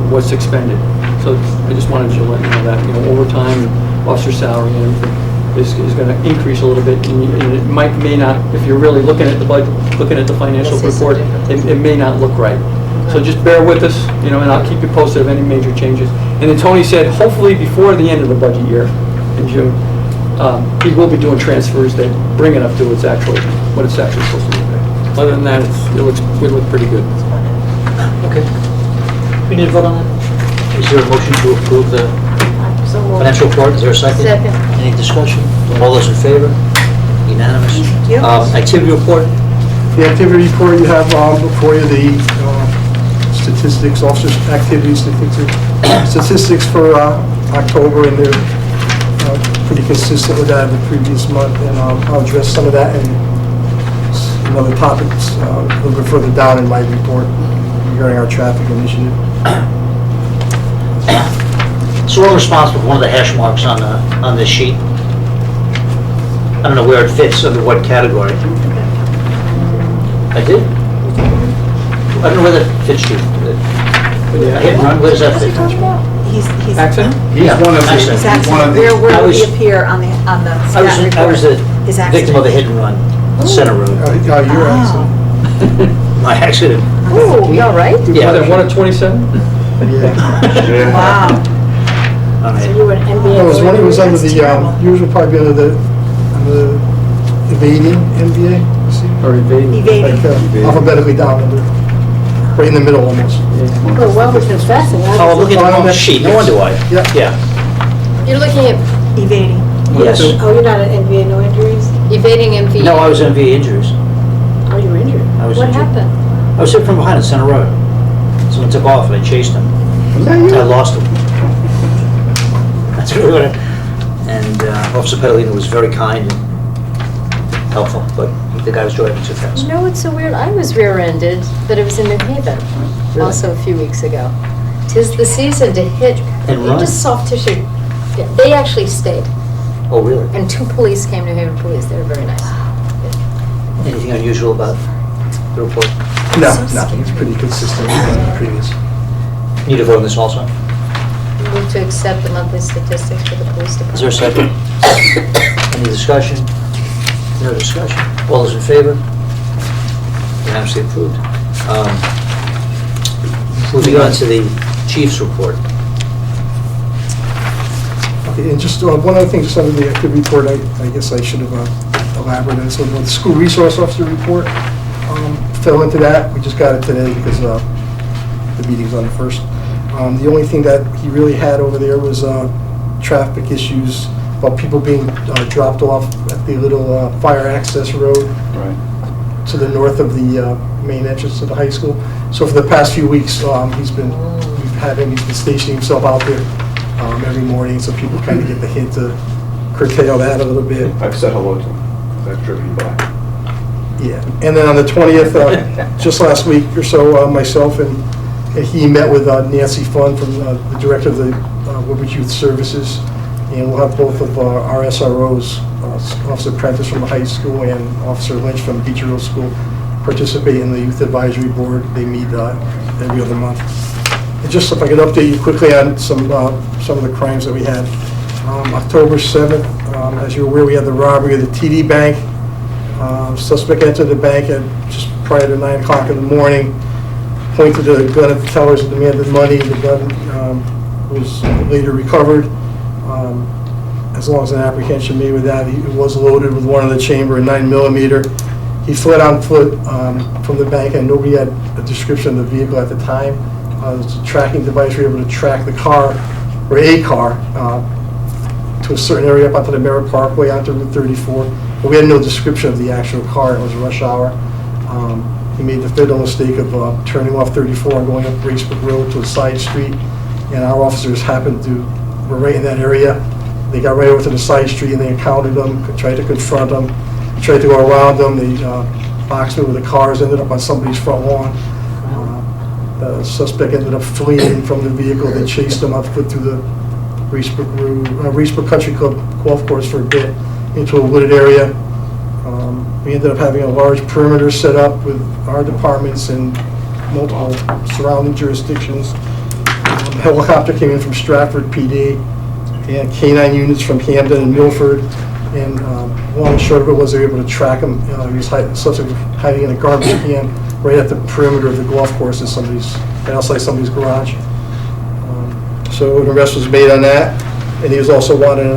what's expended. So I just wanted to let you know that, overtime, officer salary and everything is going to increase a little bit. And it may not, if you're really looking at the budget, looking at the financial You'll see some report, difference. it may not look right. So just bear with us, and I'll keep you posted of any major changes. And then Tony said, hopefully before the end of the budget year in June, he will be doing transfers that bring it up to what it's actually supposed to be. Other than that, we look pretty good. Okay. We need a vote on that? Is there a motion to approve the So moved. financial report? Is there a second? Second. Any discussion? All those in favor? Unanimous. Activity report? The activity report, you have before you the statistics, officers' activity statistics for October, and they're pretty consistent with that of the previous month, and I'll address some of that and some other topics a little bit further down in my report regarding our traffic initiative. So we're responsible for one of the hash marks on this sheet. I don't know where it fits, under what category. I did? I don't know where that fits, Chief. A hit and run, where does that fit? He's Accident? Yeah, one of the- accident. exactly, one of the- where I will was- he appear on the I was stat I was report? the His victim of a accident. hit and run on Center Road. You're right. My accident. Ooh, you all right? Yeah. Was it 1 of 27? Wow. All right. So you were an NBA. It was when it was under That's the, terrible. yours would probably be under the evading MVA, you see? Or evading? Evading. Like alphabetically down, right in the middle almost. Well, with confessing. Oh, I'm looking at the wrong sheet, no wonder why. Yeah. Yeah, You're looking at Evading. yes. Oh, you're not an NBA, no injuries? evading MV. No, I was MV injuries. Oh, you were injured? I was What injured. happened? I was hit from behind on Center Road. Someone took off and I chased him. I lost him. That's really what and Officer Petalino was very kind and helpful, but the guy was driving too fast. You know what's so weird? I was rear-ended, but it was in New Haven, Really? also a few weeks ago. 'Tis the season to hit, And run. just soft tissue. Yeah, they actually stayed, Oh, really? and 2 police came, New Haven police, they were very nice. Anything unusual about the report? No, nothing, it's pretty consistent with the previous. Need to vote on this also? Move to accept the monthly statistics for the police department. Is there a second? Any discussion? No discussion. All those in favor? Unanimously approved. Moving on to the chief's report. Okay, and just one other thing, just under the activity report, I guess I should have elaborated on, so the school resource officer report, fell into that. We just got it today because the meeting's on the 1st. The only thing that he really had over there was traffic issues about people being dropped off at the little fire access road Right. to the north of the main entrance to the high school. So for the past few weeks, he's been stationing himself out there every morning, so people kind of get the hint to curtail that a little bit. I've said hello to him. I've driven by. Yeah, and then on the 20th, just last week or so, myself and he met with Nancy Fund from the director of the Woodbridge Youth Services, and we'll have both of our SROs, Officer Prentice from the high school and Officer Lynch from Beecher Road School, participate in the Youth Advisory Board. They meet every other month. And just if I could update you quickly on some of the crimes that we had. October 7th, as you're aware, we had the robbery of the TD Bank. Suspect entered the bank at just prior to 9 o'clock in the morning, pointed a gun at the tellers and demanded money. The gun was later recovered. As long as an apprehension made with that, it was loaded with one in the chamber, a 9mm. He fled on foot from the bank, and nobody had a description of the vehicle at the time. There was a tracking device. We were able to track the car, or a car, to a certain area up onto the Merritt Parkway, onto Route 34. But we had no description of the actual car. It was rush hour. He made the fatal mistake of turning off 34 and going up Racebrook Road to a side street, and our officers were right in that area. They got right over to the side street and they encountered him, tried to confront him, tried to go around him. They boxed him with the cars, ended up on somebody's front lawn. The suspect ended up fleeing from the vehicle. They chased him on foot through the Racebrook Country Club golf course for a bit into a wooded area. We ended up having a large perimeter set up with our departments and multiple surrounding jurisdictions. A helicopter came in from Stratford PD, and K-9 units from Camden and Milford. And long and short of it was they were able to track him. He was hiding in a garbage can right at the perimeter of the golf course outside somebody's garage. So an arrest was made on that, and he was also wanted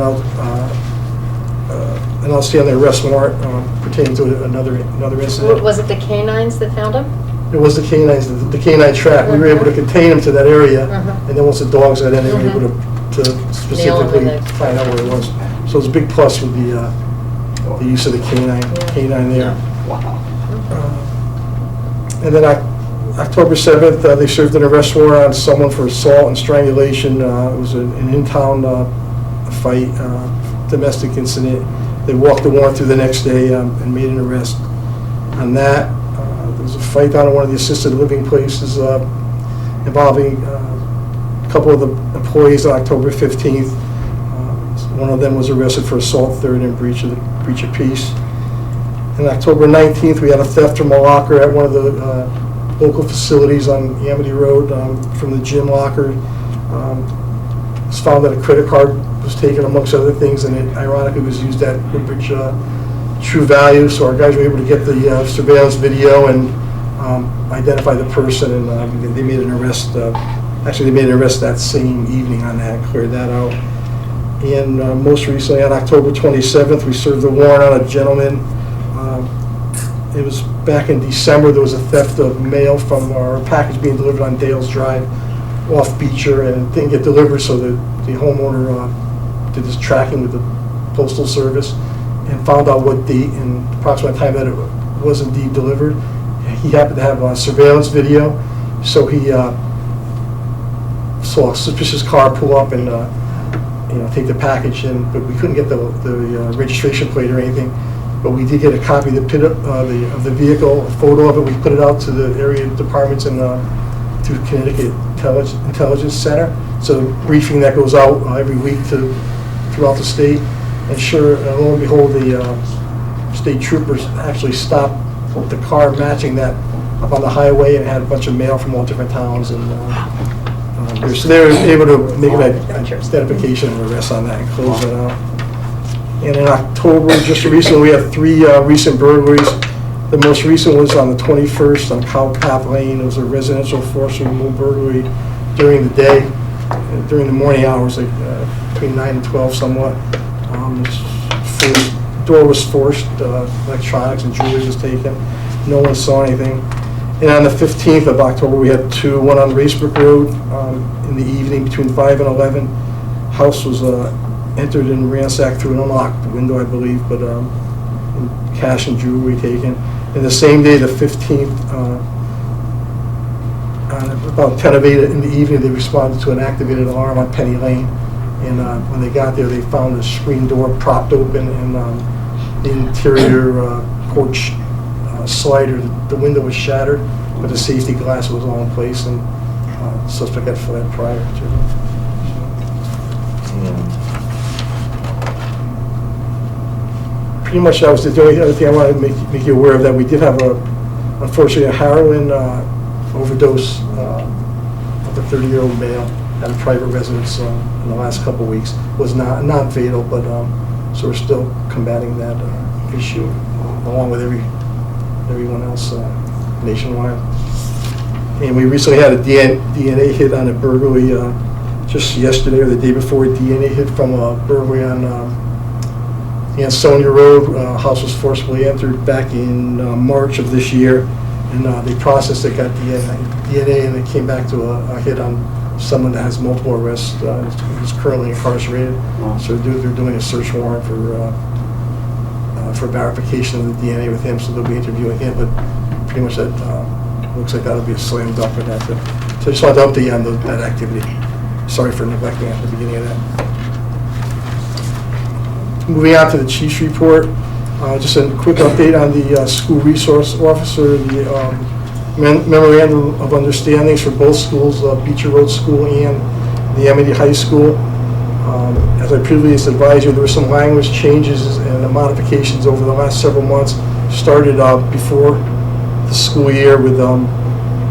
an outstanding arrest warrant pertaining to another incident. Was it the canines that found him? It was the canines, the canine trap. We were able to contain him to that area, and then once the dogs got in, they were able to specifically find out where it was. So it's a big plus with the use of the canine there. Wow. And then October 7th, they served an arrest warrant on someone for assault and strangulation. It was an in-town fight, domestic incident. They walked the warrant through the next day and made an arrest on that. There was a fight down at one of the assisted living places involving a couple of the employees on October 15th. One of them was arrested for assault, third, and breach of peace. On October 19th, we had a theft from a locker at one of the local facilities on Amity Road from the gym locker. It was found that a credit card was taken amongst other things, and it ironically was used at Woodbridge True Value. So our guys were able to get the surveillance video and identify the person, and they made an arrest. Actually, they made an arrest that same evening on that, cleared that out. And most recently, on October 27th, we served a warrant on a gentleman. It was back in December. There was a theft of mail from our package being delivered on Dales Drive off Beecher, and it didn't get delivered, so the homeowner did this tracking with the Postal Service and found out what date and approximate time that it was indeed delivered. He happened to have a surveillance video, so he saw a suspicious car pull up and take the package in, but we couldn't get the registration plate or anything. But we did get a copy of the vehicle, a photo of it. We put it out to the area departments and to Connecticut Intelligence Center. So the briefing that goes out every week throughout the state. And sure, lo and behold, the state troopers actually stopped the car matching that up on the highway, and it had a bunch of mail from all different towns. And so they were able to make an identification and arrest on that and close that out. And in October, just recently, we had 3 recent burglaries. The most recent was on the 21st on Cow Path Lane. It was a residential forced removal burglary during the day, during the morning hours, like between 9 and 12 somewhat. Door was forced, electronics and jewelry was taken. No one saw anything. And on the 15th of October, we had two, one on Racebrook Road in the evening between 5 and 11. House was entered and ransacked through an unlocked window, I believe, but cash and jewelry taken. And the same day, the 15th, about 10 of 8 in the evening, they responded to an activated alarm on Penny Lane. And when they got there, they found the screen door propped open and the interior porch slider, the window was shattered, but the safety glass was all in place, and the suspect had fled prior to. Pretty much that was the only other thing I wanted to make you aware of, that we did have unfortunately a heroin overdose of a 30-year-old male at a private residence in the last couple of weeks. It was not fatal, but so we're still combating that issue along with everyone else nationwide. And we recently had a DNA hit on a burglary just yesterday or the day before. A DNA hit from a burglary on Ansonia Road. House was forcibly entered back in March of this year, and they processed it, got DNA, and it came back to a hit on someone that has multiple arrests. He's currently incarcerated. So they're doing a search warrant for verification of the DNA with him, so they'll be interviewing him, but pretty much that looks like that'll be a slam dunk with that. So I just wanted to update you on that activity. Sorry for neglecting at the beginning of that. Moving on to the chief's report, just a quick update on the school resource officer, the memorandum of understandings for both schools, Beecher Road School and the Amity High School. As I previously advised you, there were some language changes and modifications over the last several months. Started before the school year with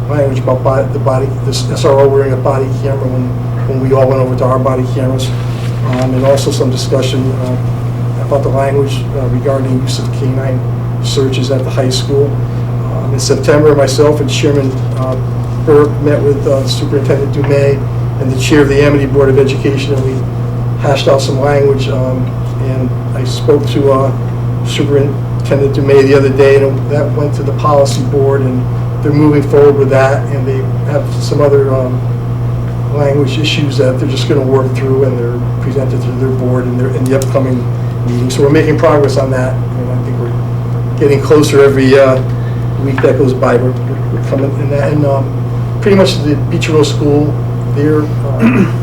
language about this SRO wearing a body camera when we all went over to our body cameras, and also some discussion about the language regarding use of canine searches at the high school. In September, myself and Chairman Burke met with Superintendent Dumais and the chair of the Amity Board of Education, and we hashed out some language, and I spoke to Superintendent Dumais the other day, and that went to the policy board, and they're moving forward with that, and they have some other language issues that they're just going to work through, and they're presented to their board in the upcoming meeting. So we're making progress on that, and I think we're getting closer every week that goes by. We're coming in that, and pretty much the Beecher Road School, they're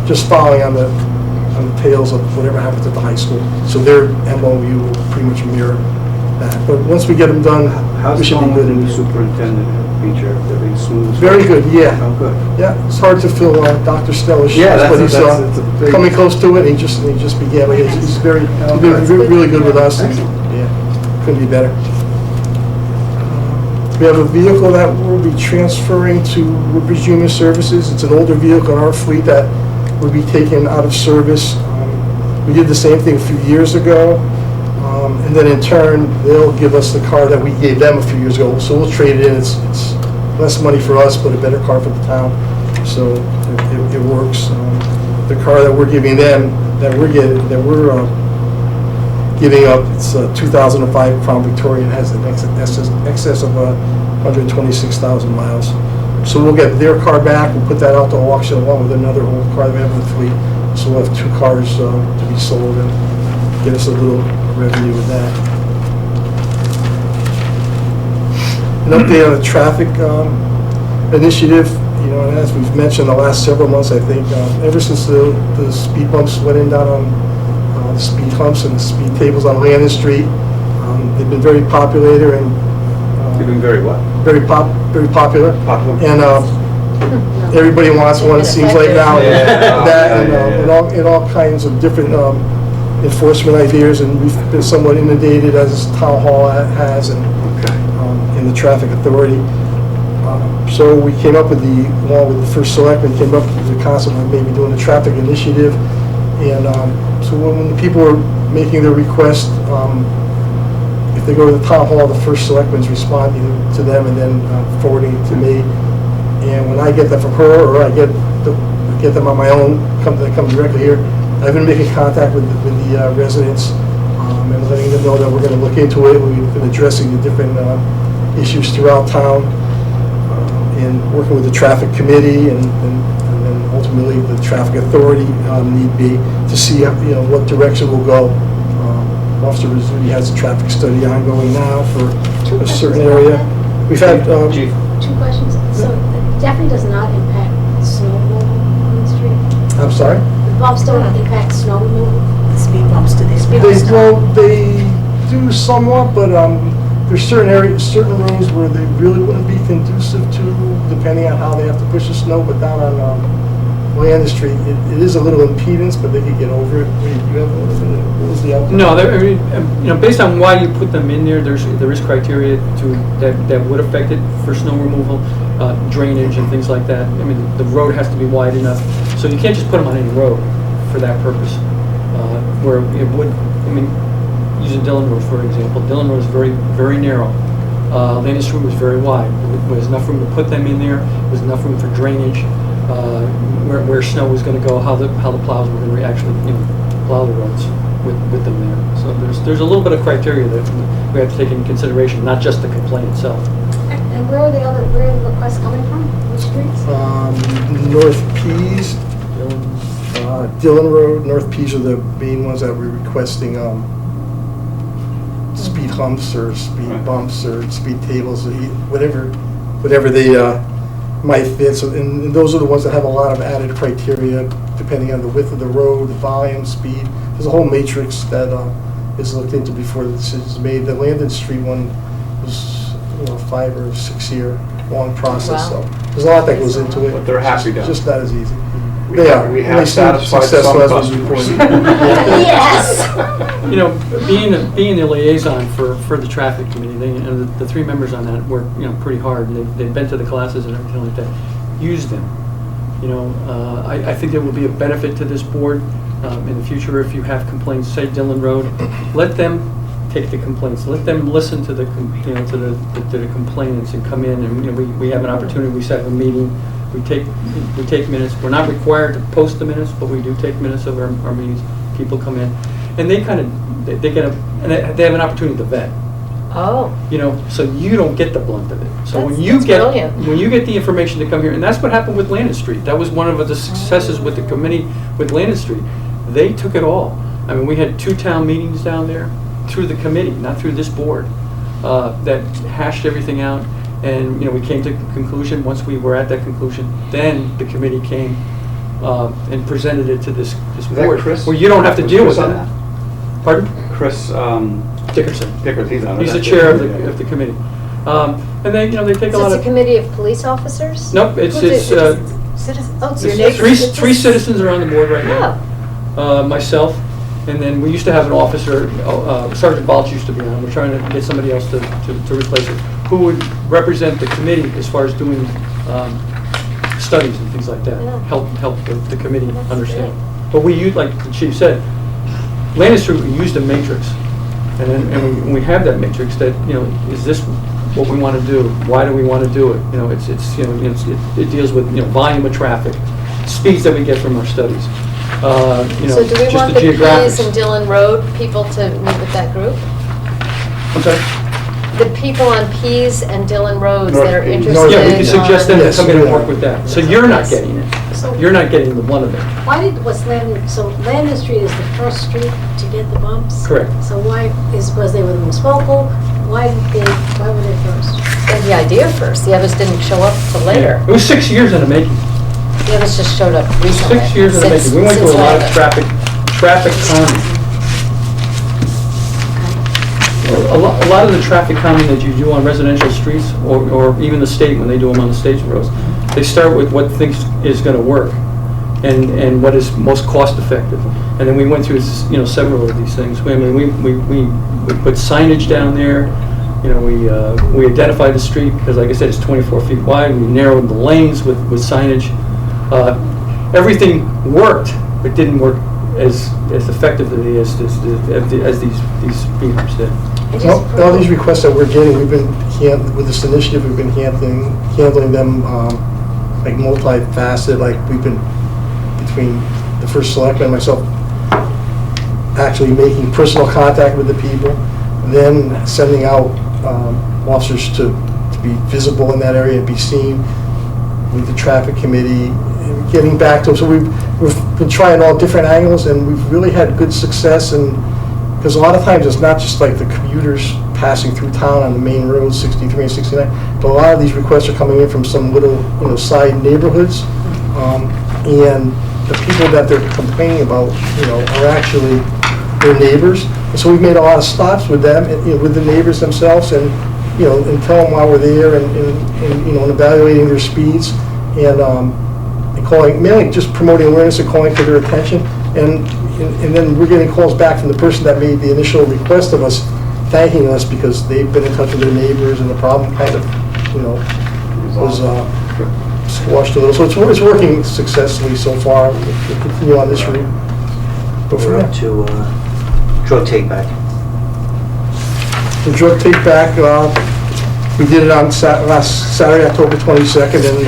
just following on the tails of whatever happens at the high school. So their MOU will pretty much mirror that. But once we get them done, we should be good. How's the superintendent at Beecher? Everything smooth? Very good, yeah. Oh, good. Yeah, it's hard to fill Dr. Steller's shoes, Yeah, but he's that's a big- coming close to it. He just began. He's been really good with us. And, yeah, couldn't be better. We have a vehicle that we'll be transferring to Woodbridge Human Services. It's an older vehicle in our fleet that will be taken out of service. We did the same thing a few years ago, and then in turn, they'll give us the car that we gave them a few years ago. So we'll trade it in. It's less money for us, but a better car for the town. So it works. The car that we're giving them, that we're giving up, it's a 2005 Crown Victoria, and has an excess of 126,000 miles. So we'll get their car back, we'll put that out to auction along with another old car that we have in the fleet. So we'll have two cars to be sold and get us a little revenue with that. An update on the traffic initiative, and as we've mentioned the last several months, I think, ever since the speed bumps went in down on the speed humps and the speed tables on Landon Street, they've been very popular and You've been very what? very popular. Popular. And everybody wants one, it seems like now. And all kinds of different enforcement ideas, and we've been somewhat inundated, as Town Hall has, and the Traffic Authority. So we came up with along with the first selectman, came up with the concept of maybe doing a traffic initiative. And so when the people were making their request, if they go to the town hall, the first selectman's responding to them and then forwarding it to me. And when I get that from her, or I get them on my own, they come directly here, I've been making contact with the residents and letting them know that we're going to look into it. We've been addressing the different issues throughout town and working with the traffic committee and then ultimately the traffic authority need be to see what direction we'll go. Officer Rizzuti has a traffic study ongoing now for a certain area. We've had Two questions. So it definitely does not impact snow removal on the street? I'm sorry? The bumps don't impact snow removal? Speed bumps to these people. They do somewhat, but there's certain areas, certain roads where they really wouldn't be conducive to, depending on how they have to push the snow. But down on Landis Street, it is a little impedance, but they could get over it. What was the outcome? No, based on why you put them in there, there is criteria that would affect it for snow removal, drainage and things like that. I mean, the road has to be wide enough, so you can't just put them on any road for that purpose. Where it would, using Dillon Road for example, Dillon Road is very, very narrow. Landis Street was very wide. There was enough room to put them in there. There was enough room for drainage, where snow was going to go, how the plows were going to actually plow the roads with them there. So there's a little bit of criteria that we have to take into consideration, not just the complaint itself. And where are the requests coming from? Which streets? North Pease, Dillon Road, North Pease are the main ones that we're requesting speed humps or speed bumps or speed tables, whatever they might fit. So, and those are the ones that have a lot of added criteria depending on the width of the road, the volume, speed. There's a whole matrix that is looked into before the decision is made. The Landon Street one was a 5 or 6 year long process. Wow. So there's a lot that goes into it. But they're happy It's down. just not as easy. We They have- are. we And have they seem satisfied successful some as was customers. reported. Yes! Being the liaison for the traffic committee, the 3 members on that work pretty hard. They've been to the classes and everything like that. Use them. I think there will be a benefit to this board in the future if you have complaints, say Dillon Road. Let them take the complaints. Let them listen to the complainants and come in and we have an opportunity. We set up a meeting. We take minutes. We're not required to post the minutes, but we do take minutes of our meetings. People come in, and they have an opportunity to vet. Oh, So you don't get the blunt of it. So That's brilliant. when you get the information to come here, and that's what happened with Landon Street. That was one of the successes with the committee with Landon Street. They took it all. I mean, we had 2 town meetings down there through the committee, not through this board, that hashed everything out. And we came to a conclusion. Once we were at that conclusion, then the committee came and presented it to this that board, Chris? where you don't have to Was deal Chris with on that. Pardon? Chris Dickerson. Pickard, he's on it. He's the chair of the committee. And they they take a so lot it's of. a committee of police officers? Nope, it's Citizens. Oh, it's your neighbors. three citizens are on the board right now. Oh, Myself, and then we used to have an officer, Sergeant Balch used to be on. We're trying to get somebody else to replace it, who would represent the committee as far as doing studies and things like that. Yeah. Help the committee That's understand. great. But we use, like the chief said, Landis Street, we used a matrix. And then when we have that matrix, that is this what we want to do? Why do we want to do it? It deals with volume of traffic, speeds that we get from our studies. so do we just want the the Pease geographics. and Dillon Road people to meet with that group? I'm sorry? The people on Pease and Dillon Roads North that are Pease. interested Yeah, we can suggest them to Yes, come in and yeah. work with that. So you're not Yes. getting it. So You're not getting the blunt of it. was Landon, so Landon Street is the first street to get the bumps? Correct. So because they were the most vocal, why were they first? They had the idea first, the others didn't show up till later. It was 6 years in the making. The others just showed up recently. 6 years in the making. We went through a lot of traffic calming. A lot of the traffic calming that you do on residential streets, or even the state when they do them on the state roads, they start with what thinks is going to work, and what is most cost effective. And then we went through several of these things. We put signage down there. We identified the street because, like I said, it's 24 feet wide. We narrowed the lanes with signage. Everything worked, but didn't work as effectively as these speed bumps did. It Well, just- all these requests that we're getting, with this initiative, we've been handling them like multifaceted, like we've been, between the first selectman and myself, actually making personal contact with the people, then sending out officers to be visible in that area and be seen with the traffic committee, and getting back to them. So we've been trying all different angles, and we've really had good success. And because a lot of times it's not just like the commuters passing through town on the main roads, 63 and 69, but a lot of these requests are coming in from some little, side neighborhoods, and the people that they're complaining about, are actually their neighbors. And so we've made a lot of stops with them, and, with the neighbors themselves, and and tell them why we're there, and evaluating their speeds, and calling, mainly just promoting awareness and calling for their attention, and then we're getting calls back from the person that made the initial request of us, thanking us because they've been in touch with their neighbors, and the problem kind of, was squashed a little. So it's working successfully so far. We'll continue on this route. Go from We're there. up to drug take back. The drug take back, we did it on last Saturday, October 22nd, and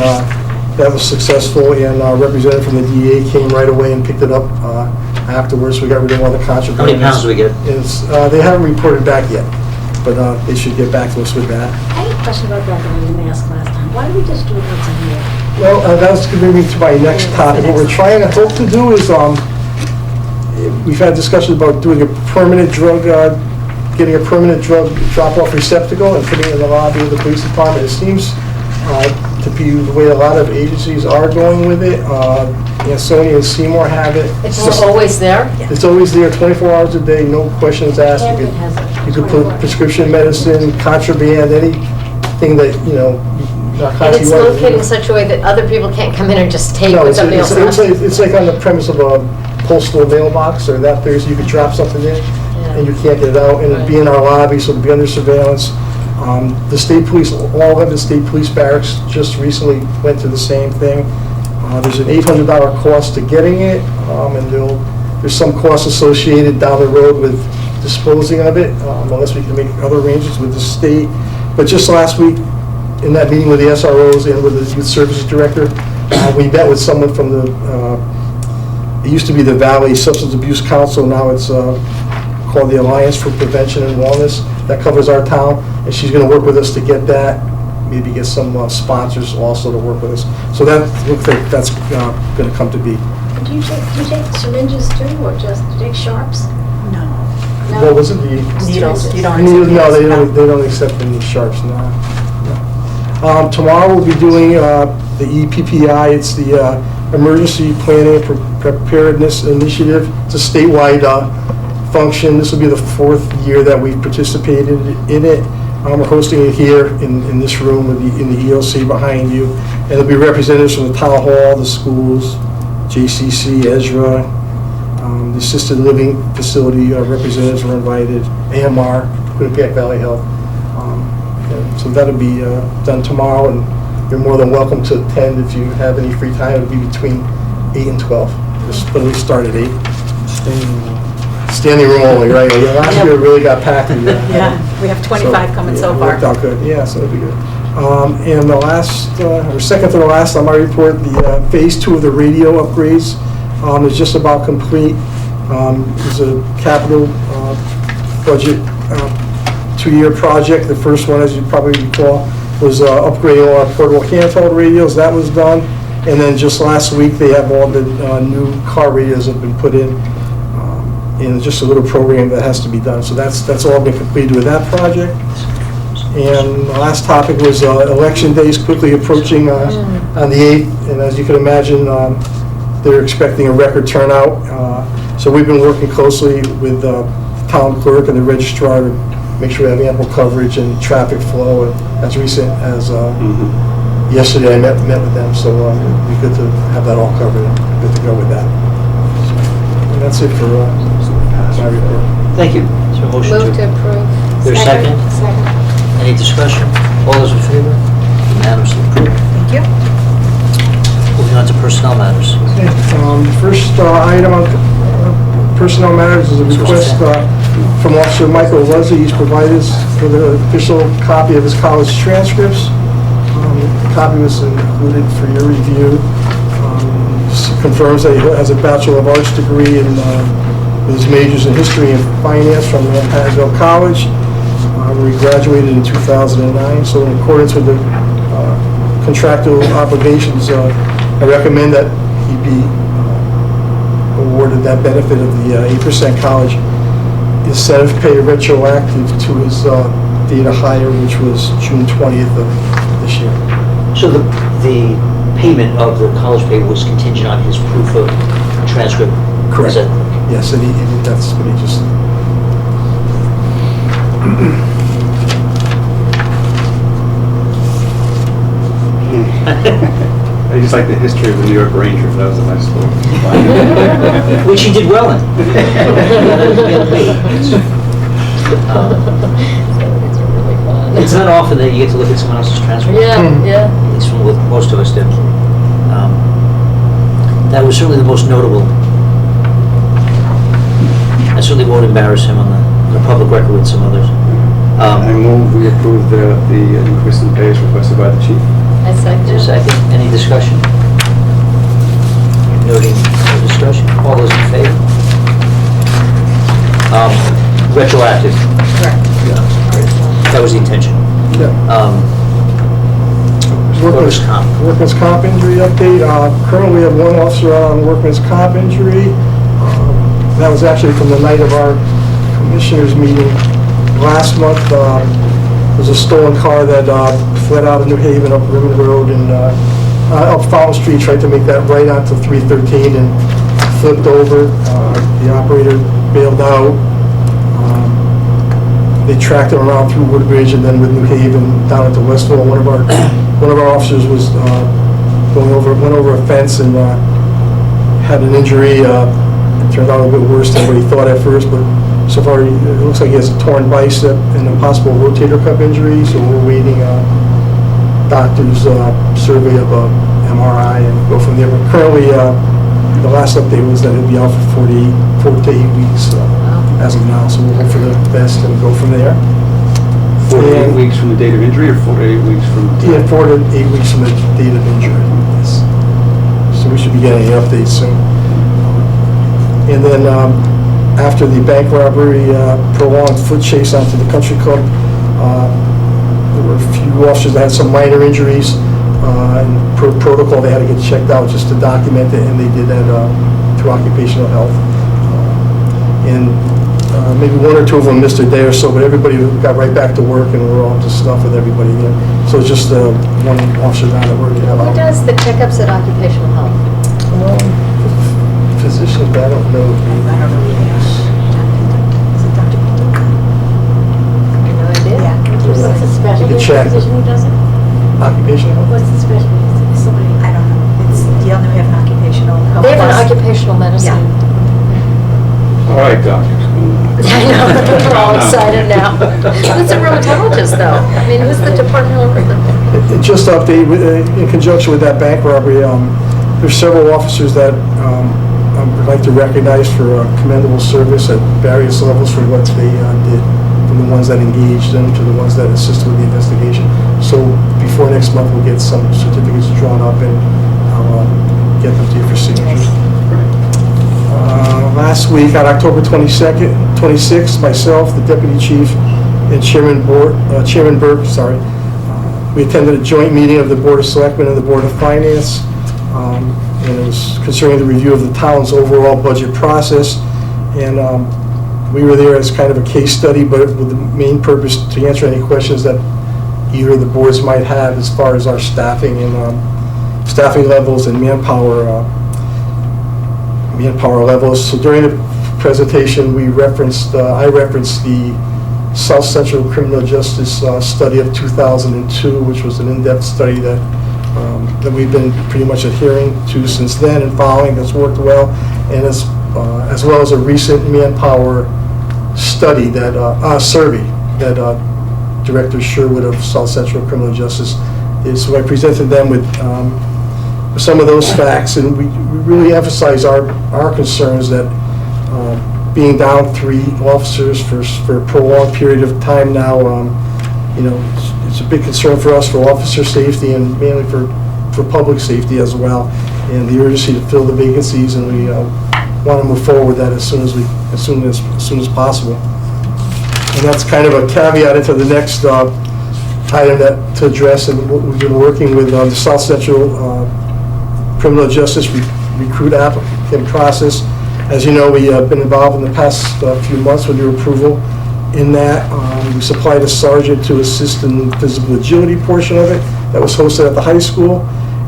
that was successful, and our representative from the DA came right away and picked it up afterwards. We got rid of all the controversies. How many pounds do we get? They haven't reported back yet, but they should get back to us with that. I had a question about that that I didn't ask last time. Why do we just do it once a year? Well, that's going to bring me to my next topic. What we're trying to hope to do is, we've had discussions about doing a permanent drug, getting a permanent drug drop-off receptacle and putting it in the lobby of the police department. It seems to be the way a lot of agencies are going with it. Sony and Seymour have it. It's always there? It's always there, 24 hours a day, no questions asked. You Camden has it. could put prescription medicine, contraband, anything that, And it's located in such a way that other people can't come in and just take No, what it's somebody else has. it's like on the premise of a postal mailbox, or that there, so you could drop something in, and you can't get it out, and it'd be in our lobby, so it'd be under surveillance. The state police, all of the state police barracks just recently went to the same thing. There's an $800 cost to getting it, and there's some costs associated down the road with disposing of it, unless we can make other arrangements with the state. But just last week, in that meeting with the SROs and with the Youth Services Director, we met with someone from it used to be the Valley Substance Abuse Council, now it's called the Alliance for Prevention and Wellness, that covers our town, and she's going to work with us to get that, maybe get some sponsors also to work with us. So that looks like that's going to come to be. Do you take syringes too, or just do you take sharps? No. No? What was it? Needles, you don't Needles, no, accept they needles, don't accept any sharps, no. Tomorrow we'll be doing the EPPI, it's the Emergency Planning and Preparedness Initiative. It's a statewide function. This will be the 4th year that we've participated in it. We're hosting it here in this room in the EOC behind you. And there'll be representatives from the town hall, the schools, JCC, Ezra, the assisted living facility representatives are invited, AMR, Quinnipiac Valley Health. So that'll be done tomorrow, and you're more than welcome to attend if you have any free time. It'll be between 8 and 12. But we start at 8. Standing room only, right? Yeah, last year it really got packed. Yeah, we have 25 coming so It far. worked out good, yeah, so it'll be good. And the last, or second to the last on my report, the phase 2 of the radio upgrades is just about complete. It's a capital budget 2-year project. The first one, as you probably recall, was upgrading all our portable handheld radios. That was done. And then just last week, they have all the new car radios have been put in just a little program that has to be done. So that's all been completed with that project. And the last topic was election days quickly approaching on the 8th. And as you can imagine, they're expecting a record turnout. So we've been working closely with the town clerk and the registrar to make sure we have ample coverage and traffic flow. And as recent as yesterday, I met with them, so it'd be good to have that all covered and good to go with that. And that's it for my report. Thank you. Is there a motion Move to approve. There's a second? Second. Any discussion? All those in favor? Unanimously approved. Thank you. Moving on to personnel matters. Okay, the first item on personnel matters is a request from Officer Michael Wuzzy. He's provided us with an official copy of his college transcripts. The copy was included for your review. Confirms that he has a Bachelor of Arts degree in with his majors in history and finance from Hazel College, where he graduated in 2009. So in accordance with the contractual obligations, I recommend that he be awarded that benefit of the 8% college incentive pay retroactive to his date of hire, which was June 20th of this year. So the payment of the college pay was contingent on his proof of transcript? Correct. Is that- Yes, and that's what he just... I just like the history of the New York Rangers. That was a nice little. Which he did well in. It's really fun. It's not often that you get to look at someone else's transcript. Yeah. At least from what most of us do. That was certainly the most notable. I certainly won't embarrass him on the public record with some others. I move we approve the increase in pay as requested by the chief. I second it. Second, any discussion? Noting no discussion. All those in favor? Retroactive. Correct. That was the intention. Yeah. Workers' comp. Workman's comp injury update. Currently, we have one officer out on workman's comp injury. That was actually from the night of our commissioners meeting last month. There was a stolen car that fled out of New Haven up Rimmon Road and up Fountain Street, tried to make that right onto 313 and flipped over. The operator bailed out. They tracked him around through Woodbridge and then with New Haven down into Westville. One of our officers was went over a fence and had an injury. It turned out a bit worse than what he thought at first, but so far it looks like he has a torn bicep and a possible rotator cuff injury. So we're waiting doctor's survey of a MRI and go from there. But currently, the last update was that he'll be out for 4 to 8 weeks as of now. So we'll hope for the best and go from there. 4 to 8 And- weeks from the date of injury, or 4 to 8 weeks from? Yeah, 4 to 8 weeks from the date of injury. Yes. So we should be getting an update soon. And then after the bank robbery, prolonged foot chase onto the country club, there were a few officers that had some minor injuries. And per protocol, they had to get checked out just to document it, and they did that through occupational health. And maybe 1 or 2 of them missed a day or so, but everybody got right back to work, and we're all to stuff with everybody there. So it's just one officer down at work. Who does the checkups at occupational health? Physicians, but I don't know. I don't know either. Is it Dr. Paul? No idea. What's the specialty? You can check. Physician who does it? Occupational health? What's the specialty? Is it somebody? I don't know. It's, you only have an occupational health. They have an plus- occupational medicine. All right, doctors. I know, we're all excited now. Who's a rheumatologist, though? I mean, who's the department of... Just to update, in conjunction with that bank robbery, there's several officers that I'd like to recognize for commendable service at various levels for what they did, from the ones that engaged them to the ones that assisted with the investigation. So before next month, we'll get some certificates drawn up and I'll get them to you for signatures. Last week, on October 26th, myself, the deputy chief, and Chairman Burke, we attended a joint meeting of the Board of Selectmen and the Board of Finance, and it was concerning the review of the town's overall budget process. And we were there as kind of a case study, but with the main purpose to answer any questions that either of the boards might have as far as our staffing and staffing levels and manpower levels. So during the presentation, I referenced the South Central Criminal Justice study of 2002, which was an in-depth study that we've been pretty much adhering to since then and following. That's worked well, and as well as a recent manpower study survey that Director Sherwood of South Central Criminal Justice did. So I presented them with some of those facts, and we really emphasize our concerns that being down 3 officers for a prolonged period of time now, it's a big concern for us for officer safety and mainly for public safety as well, and the urgency to fill the vacancies, and we want to move forward with that as soon as possible. And that's kind of a caveat into the next item to address, and what we've been working with the South Central Criminal Justice Recruit applicant process. As you know, we have been involved in the past few months with your approval in that. We supplied a sergeant to assist in the physical agility portion of it. That was hosted at the high school.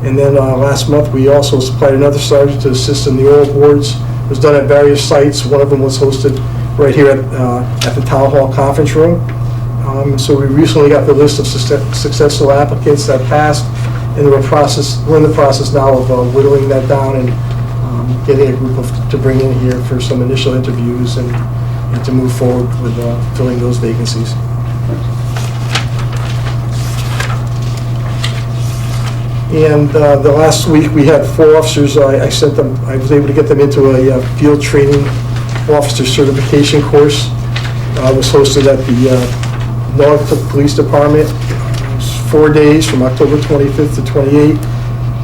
And then last month, we also supplied another sergeant to assist in the oral boards. It was done at various sites. One of them was hosted right here at the Town Hall Conference Room. So we recently got the list of successful applicants that passed, and we're in the process now of whittling that down and getting a group to bring in here for some initial interviews and to move forward with filling those vacancies. And the last week, we had 4 officers. I was able to get them into a field training officer certification course. It was hosted at the Norfolk Police Department. It was 4 days from October 25th to 28th.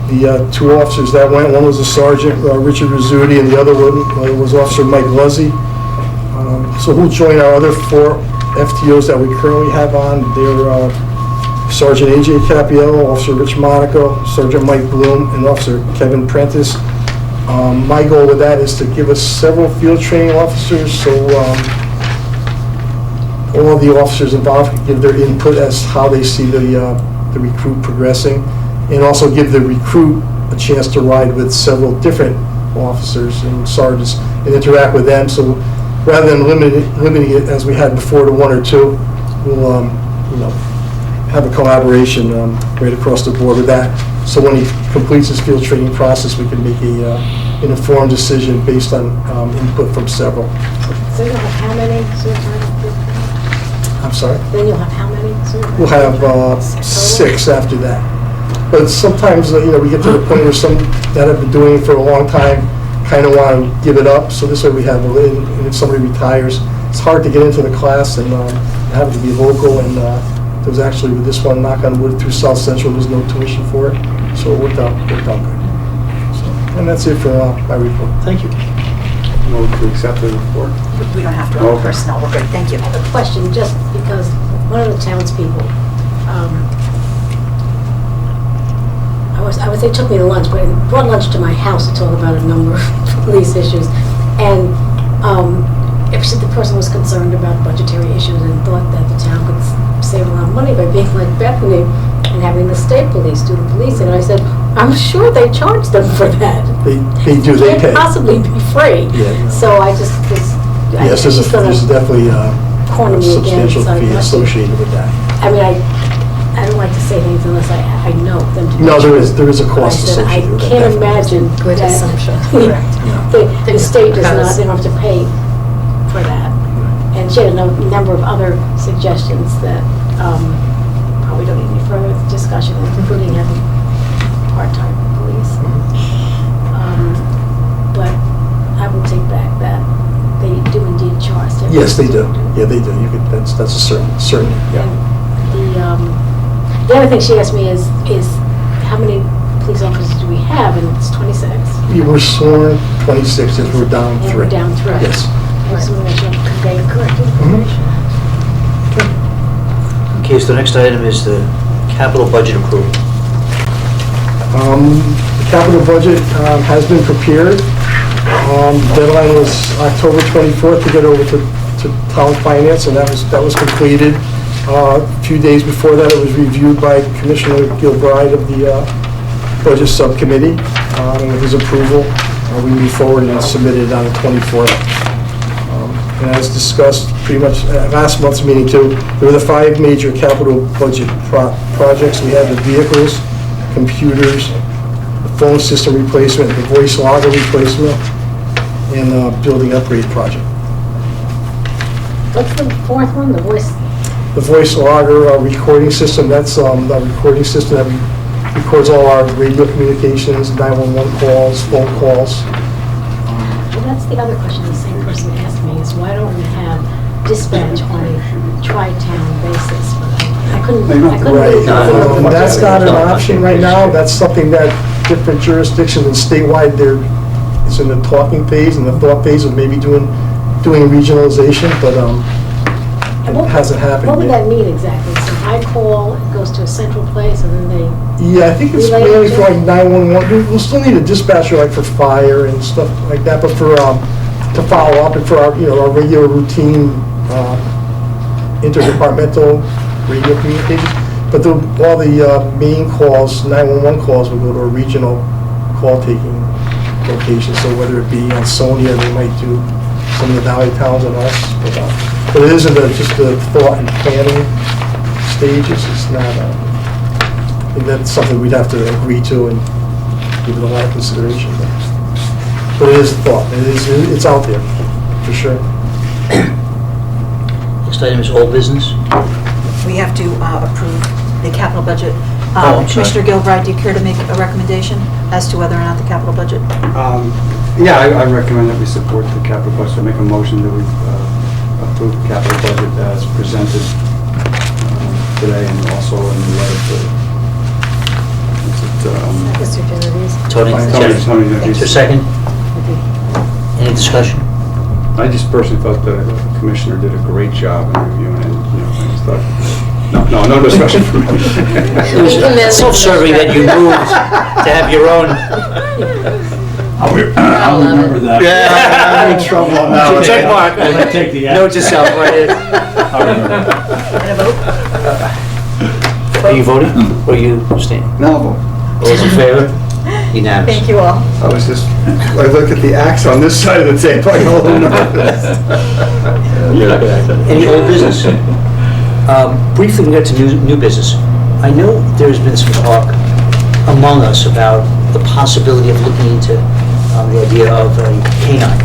The 2 officers that went, one was a Sergeant Richard Rizzuti, and the other one was Officer Mike Luzzi. So who'll join our other 4 FTOs that we currently have on? They're Sergeant A.J. Capiello, Officer Rich Monaco, Sergeant Mike Bloom, and Officer Kevin Prentice. My goal with that is to give us several field training officers, so all of the officers involved can give their input as how they see the recruit progressing, and also give the recruit a chance to ride with several different officers and sergeants and interact with them. So rather than limiting it as we had before to 1 or 2, we'll have a collaboration right across the board with that. So when he completes his field training process, we can make an informed decision based on input from several. So you'll have how many certified? I'm sorry? Then you'll have how many certified? We'll have 6 after that. But sometimes, we get to the point where some that have been doing it for a long time kind of want to give it up. So this way we have, and if somebody retires, it's hard to get into the class, and have to be local. And there was actually, with this one, knock on wood, through South Central, there was no tuition for it. So it worked out good. So, and that's it for my report. Thank you. Move to accept the report. We don't have to, Okay. personnel, we're good, thank you. I have a question, just because one of the townspeople, I would say took me to lunch, but brought lunch to my house to talk about a number of police issues. And if the person was concerned about budgetary issues and thought that the town could save a lot of money by being like Bethany and having the state police do the policing. And I said, I'm sure they charge them for that. They do, they It pay. can't possibly be free. Yeah, no. So I just was. Yes, there's definitely corner a me again, substantial so I fee must- associated with that. I mean, I don't like to say things unless I know them to be No, true. there is a But cost I said, associated with I that. can't definitely. imagine Good that assumption, the- correct. Yeah. the state does not, Because- they don't have to pay for that. And she had a number of other suggestions that probably don't need any further discussion, including having part-time police. But I will take back that they do indeed charge them. Yes, they do. Yeah, they do. That's a certain, yeah. The other thing she asked me is how many police officers do we have? And it's 26. We were sworn 26, and we're down 3. And we're down 3. Yes. I just want to make sure I'm conveying correct information. Okay, so the next item is the capital budget approval. The capital budget has been prepared. Deadline was October 24th to get over to town finance, and that was completed. A few days before that, it was reviewed by Commissioner Gilbride of the Budget Subcommittee, and with his approval, we moved forward and submitted it on the 24th. And as discussed pretty much at last month's meeting too, there were the 5 major capital budget projects. We had the vehicles, computers, the phone system replacement, the voice logger replacement, and the building upgrade project. What's the 4th one, the voice? The voice logger recording system, that's the recording system that records all our radio communications, 911 calls, phone calls. Well, that's the other question the same person asked me is, why don't we have dispatch on a tri-town basis? I couldn't Right, believe that. and that's not an option right now, that's something that different jurisdictions and statewide, it's in the talking phase and the thought phase of maybe doing regionalization, but And it hasn't happened What would yet. that mean exactly? So I call, it goes to a central place, and then they, Yeah, I think it's Relay mainly to- for like 911, we'll still need a dispatcher like for fire and stuff like that, but for, to follow up and for our, our regular routine, interdepartmental radio communications. But all the main calls, 911 calls will go to a regional call-taking location. So whether it be on Sonia, they might do some of the valley towns and us. But it isn't just the thought and planning stages. It's not, I think that's something we'd have to agree to and give it a lot of consideration. But it is a thought. It's out there, for sure. Next item is old business. We have to approve the capital budget. I'm sorry. Commissioner Gilbride, do you care to make a recommendation as to whether or not the capital budget? Yeah, I recommend that we support the capital budget. I make a motion that we approve the capital budget as presented today and also in the letter to, Mr. Genovese? Tony, Tony, is there a second? Any discussion? I just personally thought the commissioner did a great job in reviewing it. I just thought, no discussion for me. It was self-serving that you moved to have your own. I'll remember that. Yeah. I'm in trouble on that one. Check mark. Will I take the Note to self, right? I'll remember. And a vote? Are you voting or are you abstaining? No, All those in favor? Unanimous. Thank you all. I look at the axe on this side of the table, I'm a little nervous. Any old business? Briefly, we got to new business. I know there's been some talk among us about the possibility of looking into the idea of a canine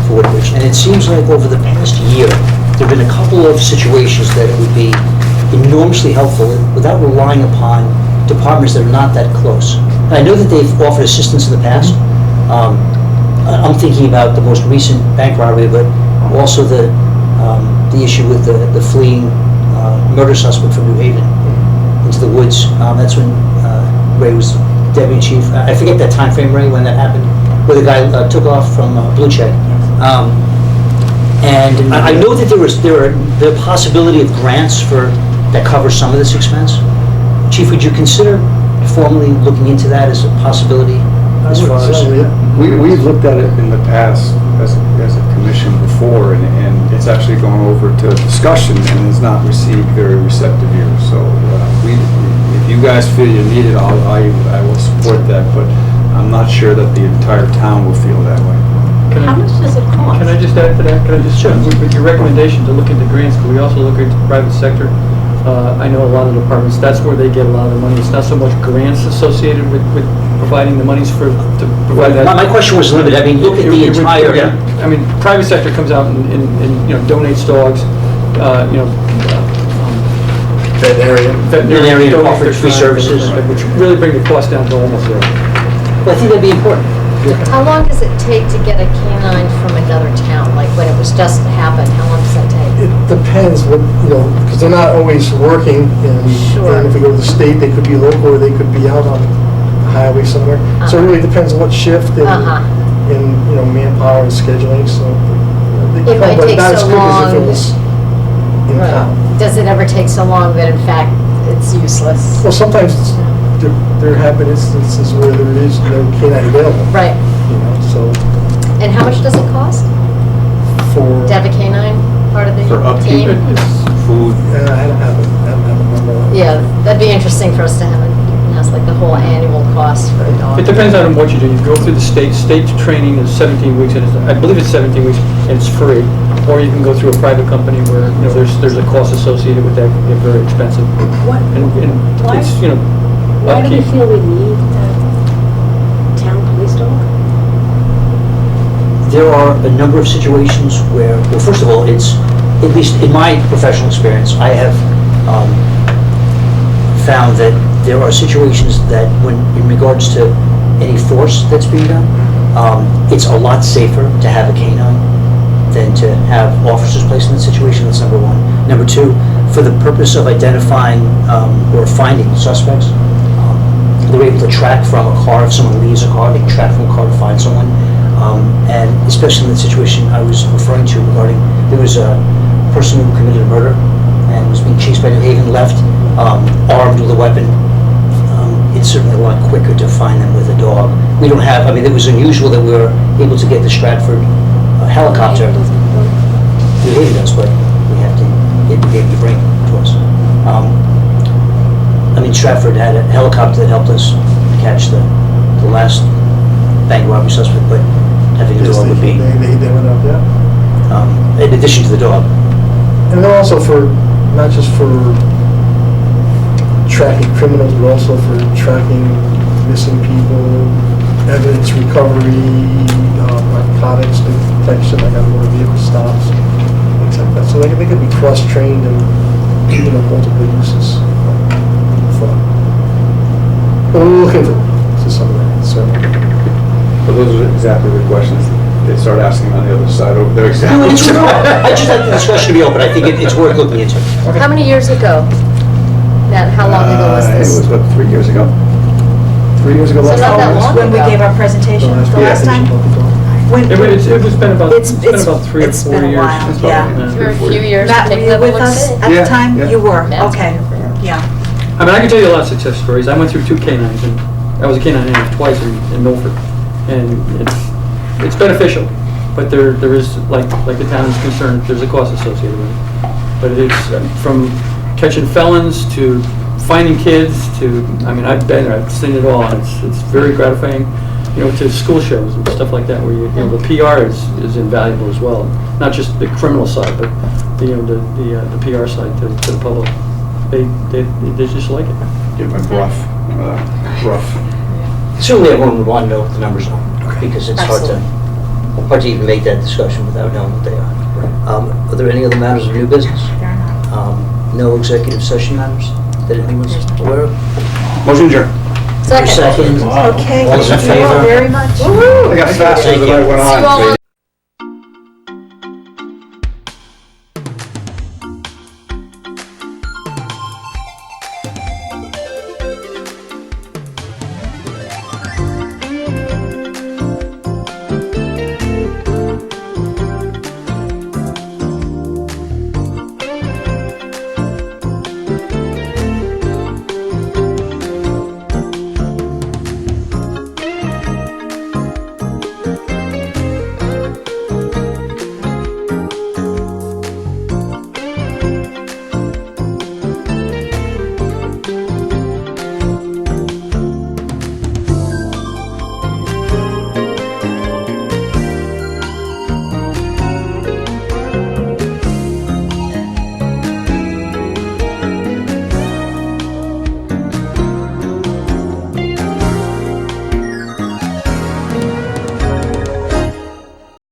for Woodbridge. And it seems like over the past year, there have been a couple of situations that it would be enormously helpful without relying upon departments that are not that close. And I know that they've offered assistance in the past. I'm thinking about the most recent bank robbery, but also the issue with the fleeing murder suspect from New Haven into the woods. That's when Ray was deputy chief. I forget that time frame, Ray, when that happened, where the guy took off from Blue Check. And I know that there are the possibility of grants that cover some of this expense. Chief, would you consider formally looking into that as a possibility as far as? We've looked at it in the past as a commission before, and it's actually gone over to discussion and has not received very receptive ears. So if you guys feel you need it, I will support that, but I'm not sure that the entire town will feel that way. How much does it cost? Can I just add to that? Can I just, with your recommendation to look into grants, could we also look into the private sector? I know a lot of departments, that's where they get a lot of the money. It's not so much grants associated with providing the monies to provide that. My question was limited. I mean, look at the entire. Yeah, I mean, private sector comes out and donates dogs, veterinarian offers free services. Which really bring the cost down to almost zero. Well, I think that'd be important. How long does it take to get a canine from another town? Like when it was just happened, how long does that take? It depends what, because they're not always working, Sure. and if we go to the state, they could be local, or they could be out on the highway somewhere. So it really depends on what shift and manpower and scheduling, so. It might but take not as so quick as if it long. was in town. Does it ever take so long that in fact it's useless? Well, sometimes there have been instances where there is no canine available, Right. so And how much does it cost for, to have a canine part of the For upkeep, team? food. I don't have a number on it. Yeah, that'd be interesting for us to have like the whole annual cost for a dog. It depends on what you do. You go through the state training is 17 weeks, and I believe it's 17 weeks, and it's free. Or you can go through a private company where there's a cost associated with that. They're very expensive. What, And Why- it's why do we upkeep. feel we need a town police dog? There are a number of situations where, well, first of all, it's, at least in my professional experience, I have found that there are situations that when, in regards to any force that's being done, it's a lot safer to have a canine than to have officers placed in that situation. That's number one. Number two, for the purpose of identifying or finding suspects, they're able to track from a car. If someone leaves a car, they can track from a car to find someone. And especially in the situation I was referring to regarding, there was a person who committed a murder and was being chased by New Haven, left armed with a weapon. It's certainly a lot quicker to find them with a dog. We don't have, I mean, it was unusual that we were able to get the Stratford helicopter. New Haven does, but we have to be able to bring it to us. I mean, Stratford had a helicopter that helped us catch the last bank robbery suspect, but having a dog would be, They went up, yeah. in addition to the dog. And then also for, not just for tracking criminals, but also for tracking missing people, evidence recovery, narcotics detection, like on motor vehicle stops, things like that. So they could be cross-trained and, multiple uses. But we're looking to some of that, so. But those are exactly the questions they start asking on the other side over there. No, it's true. I'd just like the discussion to be open. I think it's worth looking into. How many years ago? Matt, how long ago was It this? was, what, 3 years ago? 3 years ago, So last not that long When we ago. gave our presentation the last time? When, It's been about, It's- it's been about 3 or 4 years. it's been a while, It's about- yeah. For a few years. Matt, were take you that with one us sit. at Yeah, the time? yeah. You were, Matt's okay, been here for- yeah. I mean, I can tell you a lot of success stories. I went through 2 canines, and I was a canine handler twice in Milford, and it's beneficial. But there is, like the town is concerned, there's a cost associated with it. But it's from catching felons to finding kids to, I mean, I've been there, I've seen it all, and it's very gratifying. To school shows and stuff like that, where the PR is invaluable as well. Not just the criminal side, but the PR side to the public. They just like it. It went rough. Certainly everyone would want to know what the numbers are, because it's hard to even make that discussion without knowing what they are. Are there any other matters of new business? No executive session matters that anyone's aware of? Motion adjourned. Second. Okay, All those in thank you all favor? very much. I got faster as the night went See you all on. on